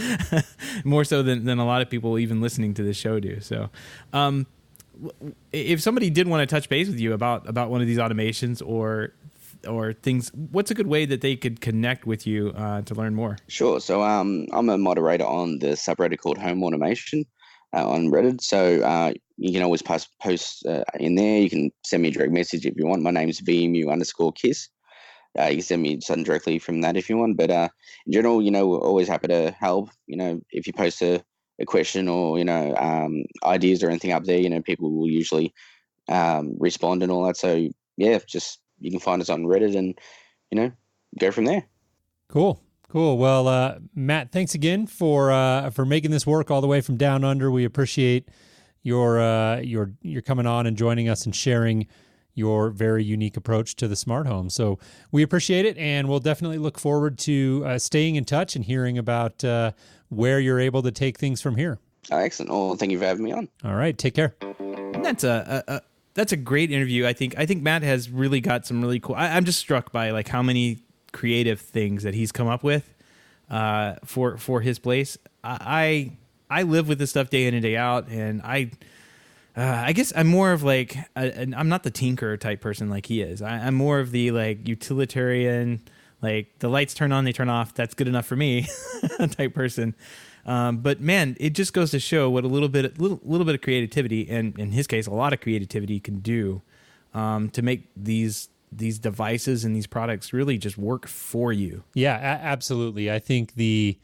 more so than a lot of people even listening to this show do. So, if somebody did want to touch base with you about one of these automations or things, what's a good way that they could connect with you to learn more? Sure. So I'm a moderator on the subreddit called Home Automation on Reddit. So you can always post in there. You can send me a direct message if you want. My name's VMU_KISS. You can send me something directly from that if you want. But in general, we're always happy to help. If you post a question or, ideas or anything up there, people will usually respond and all that. So, yeah, just you can find us on Reddit and, go from there. Cool. Well, Matt, thanks again for making this work all the way from down under. We appreciate your coming on and joining us and sharing your very unique approach to the smart home. So we appreciate it, and we'll definitely look forward to staying in touch and hearing about where you're able to take things from here. Excellent. Well, thank you for having me on. All right, take care. That's a great interview. I think Matt has really got some really cool. I'm just struck by like how many creative things that he's come up with for his place. I live with this stuff day in and day out, and I guess I'm more of like I'm not the tinker type person like he is. I'm more of the like utilitarian, like the lights turn on, they turn off. That's good enough for me type person. But man, it just goes to show what a little bit of creativity, and in his case, a lot of creativity can do to make these devices and these products really just work for you. Yeah, absolutely. I think that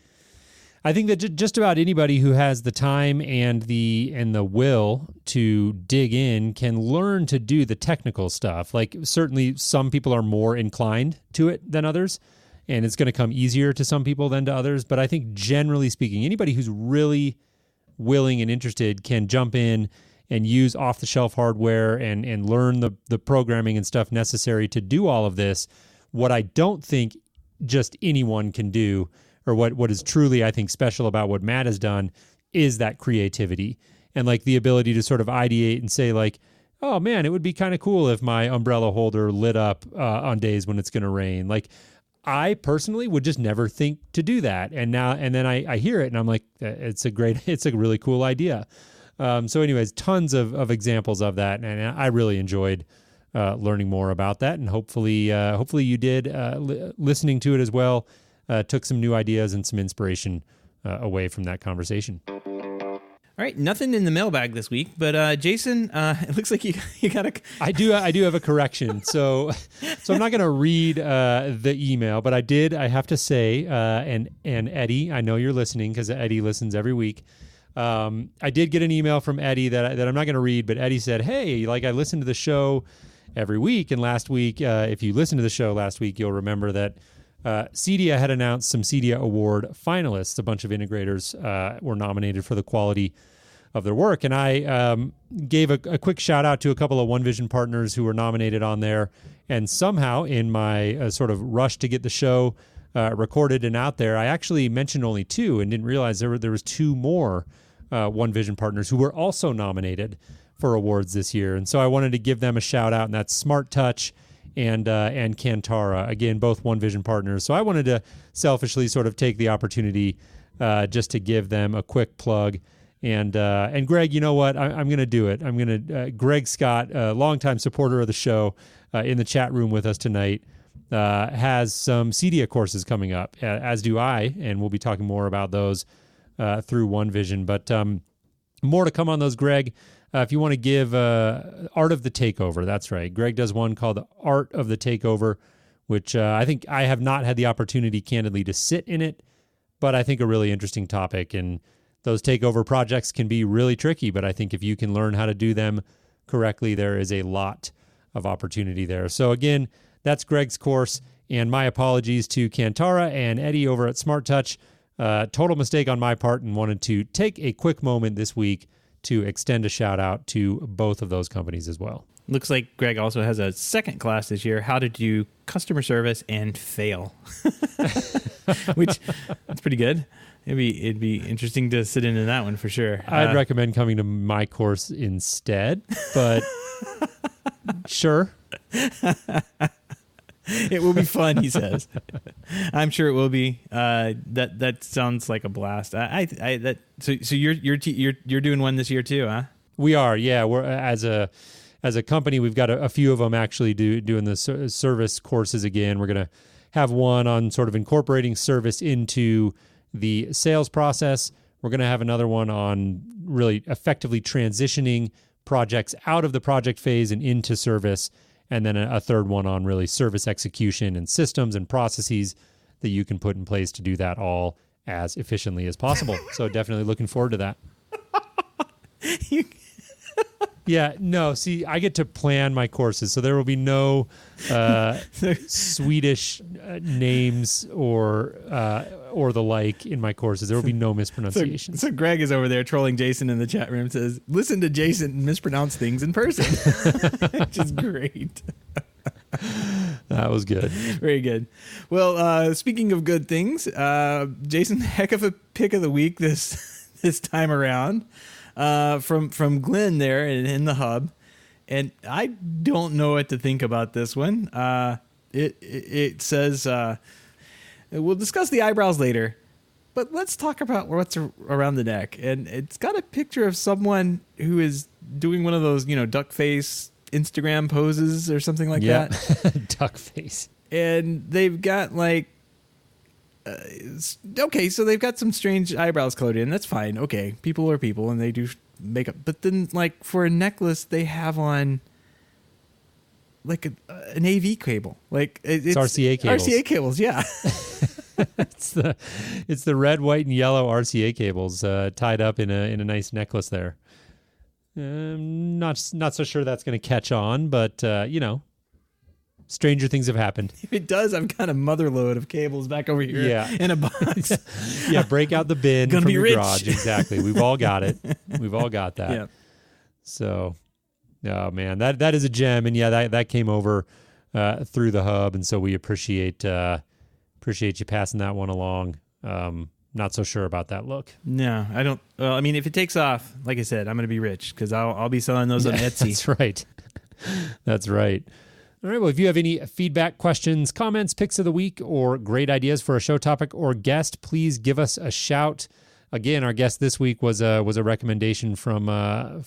just about anybody who has the time and the will to dig in can learn to do the technical stuff. Like certainly some people are more inclined to it than others, and it's going to come easier to some people than to others. But I think generally speaking, anybody who's really willing and interested can jump in and use off-the-shelf hardware and learn the programming and stuff necessary to do all of this. What I don't think just anyone can do, or what is truly, I think, special about what Matt has done, is that creativity and like the ability to sort of ideate and say like, oh man, it would be kind of cool if my umbrella holder lit up on days when it's going to rain. Like I personally would just never think to do that. And then I hear it and I'm like, it's a really cool idea. So anyways, tons of examples of that. And I really enjoyed learning more about that. And hopefully you did listening to it as well. Took some new ideas and some inspiration away from that conversation. All right, nothing in the mailbag this week, but Jason, it looks like you got a. I do have a correction. So I'm not going to read the email, but I have to say, and Eddie, I know you're listening because Eddie listens every week. I did get an email from Eddie that I'm not going to read, but Eddie said, "Hey, like I listen to the show every week, and last week, if you listened to the show last week, you'll remember that." CEDIA had announced some CEDIA Award finalists. A bunch of integrators were nominated for the Quality of their work. And I gave a quick shout out to a couple of One Vision partners who were nominated on there. And somehow in my sort of rush to get the show recorded and out there, I actually mentioned only 2 and didn't realize there was 2 more One Vision partners who were also nominated for awards this year. And so I wanted to give them a shout out, and that's Smart Touch and Kantara, again, both One Vision partners. So I wanted to selfishly sort of take the opportunity just to give them a quick plug. And Greg, you know what? I'm going to do it. I'm going to. Greg Scott, a longtime supporter of the show, in the chat room with us tonight, has some CEDIA courses coming up, as do I, and we'll be talking more about those through One Vision. But more to come on those, Greg. If you want to give Art of the Takeover, that's right. Greg does one called the Art of the Takeover, which I think I have not had the opportunity, candidly, to sit in it, but I think a really interesting topic. And those takeover projects can be really tricky, but I think if you can learn how to do them correctly, there is a lot of opportunity there. So again, that's Greg's course, and my apologies to Kantara and Eddie over at Smart Touch. Total mistake on my part, and wanted to take a quick moment this week to extend a shout out to both of those companies as well. Looks like Greg also has a second class this year, how to do customer service and fail, which that's pretty good. It'd be interesting to sit into that one for sure. I'd recommend coming to my course instead, but sure. It will be fun, he says. I'm sure it will be. That sounds like a blast. So you're doing one this year too, huh? We are, yeah. We're as a company, we've got a few of them actually doing the service courses again. We're gonna have one on sort of incorporating service into the sales process. We're gonna have another one on really effectively transitioning projects out of the project phase and into service. And then a third one on really service execution and systems and processes that you can put in place to do that all as efficiently as possible. So definitely looking forward to that. Yeah, no, see, I get to plan my courses, so there will be no Swedish names or the like in my courses. There will be no mispronunciations. So Greg is over there trolling Jason in the chat room, says, listen to Jason mispronounce things in person, which is great. That was good. Very good. Well, speaking of good things, Jason, heck of a pick of the week this time around. From Glenn there in the hub, and I don't know what to think about this one. It says we'll discuss the eyebrows later, but let's talk about what's around the neck. And it's got a picture of someone who is doing one of those, duck face Instagram poses or something like that. Duck face. And they've got like. Okay, so they've got some strange eyebrows colored in. That's fine. Okay, people are people, and they do makeup. But then, like for a necklace, they have on like an AV cable. Like it's RCA cables. RCA cables, yeah. it's the red, white, and yellow RCA cables tied up in a nice necklace there. Not so sure that's going to catch on, but stranger things have happened. If it does, I've got a motherload of cables back over here in a box. Yeah, break out the bin from your rich. Garage. Exactly. We've all got it. We've all got that. Yeah. So, oh man, that is a gem. And yeah, that came over through the hub. And so we appreciate you passing that one along. Not so sure about that look. No, I don't. Well, I mean, if it takes off, like I said, I'm going to be rich because I'll be selling those on Etsy. That's right. That's right. All right, well, if you have any feedback, questions, comments, picks of the week, or great ideas for a show topic or guest, please give us a shout. Again, our guest this week was a recommendation from a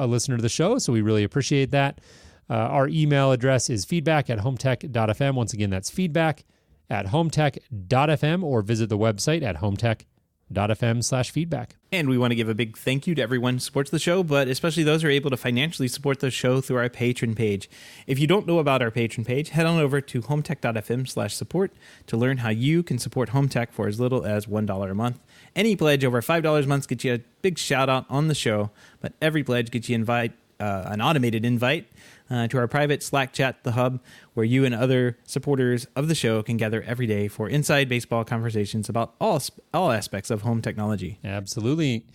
listener to the show, so we really appreciate that. Our email address is feedback@HomeTech.fm. Once again, that's feedback@HomeTech.fm, or visit the website at HomeTech.fm/feedback. And we want to give a big thank you to everyone who supports the show, but especially those who are able to financially support the show through our Patreon page. If you don't know about our Patreon page, head on over to HomeTech.fm/support to learn how you can support HomeTech for as little as $1 a month. Any pledge over $5 a month gets you a big shout out on the show, but every pledge gets you an automated invite to our private Slack chat, The Hub, where you and other supporters of the show can gather every day for inside baseball conversations about all aspects of home technology. Absolutely.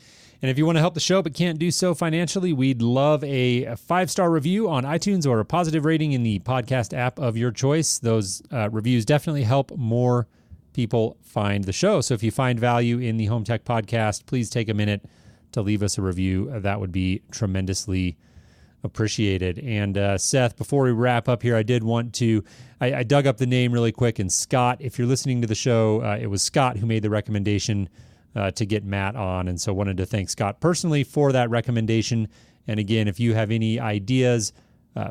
And if you want to help the show but can't do so financially, we'd love a 5-star review on iTunes or a positive rating in the podcast app of your choice. Those reviews definitely help more people find the show. So if you find value in the Home Tech Podcast, please take a minute to leave us a review. That would be tremendously appreciated. And Seth, before we wrap up here, I did want to, I dug up the name really quick, and Scott, if you're listening to the show, it was Scott who made the recommendation to get Matt on. And so wanted to thank Scott personally for that recommendation. And again, if you have any ideas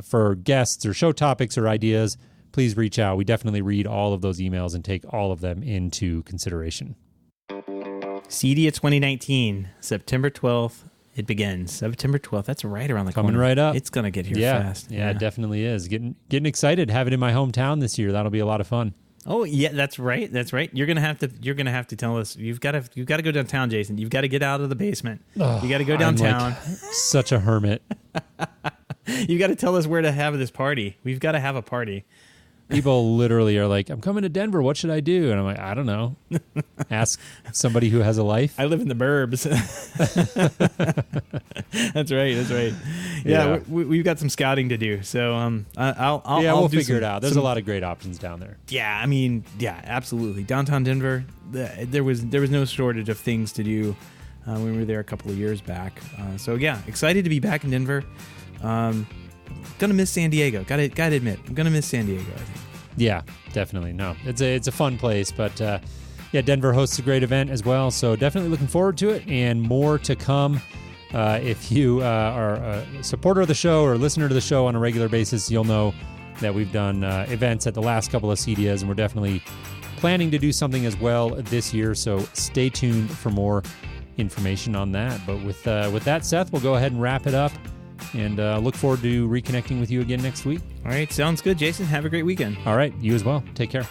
for guests or show topics or ideas, please reach out. We definitely read all of those emails and take all of them into consideration. CEDIA 2019, September 12th. It begins September 12th. That's right around the corner. Coming right up. It's going to get here fast. Yeah, it definitely is. Getting excited. Have it in my hometown this year. That'll be a lot of fun. Oh yeah, that's right. That's right. You're gonna have to tell us. You've got to go downtown, Jason. You've got to get out of the basement. Oh, you got to go downtown. I'm like such a hermit. You got to tell us where to have this party. We've got to have a party. People literally are like, I'm coming to Denver. What should I do? And I'm like, I don't know. Ask somebody who has a life. I live in the burbs. That's right. Yeah, we've got some scouting to do. So we'll figure it out. There's a lot of great options down there. Yeah, I mean, yeah, absolutely. Downtown Denver, there was no shortage of things to do when we were there a couple of years back. So yeah, excited to be back in Denver. Gonna miss San Diego. Gotta admit, I'm gonna miss San Diego, I think. Yeah, definitely. No, it's a fun place, but Denver hosts a great event as well. So definitely looking forward to it, and more to come. If you are a supporter of the show or listener to the show on a regular basis, you'll know that we've done events at the last couple of CEDIAs, and we're definitely planning to do something as well this year. So stay tuned for more information on that. But with that, Seth, we'll go ahead and wrap it up. And look forward to reconnecting with you again next week. All right. Sounds good, Jason. Have a great weekend. All right. You as well. Take care.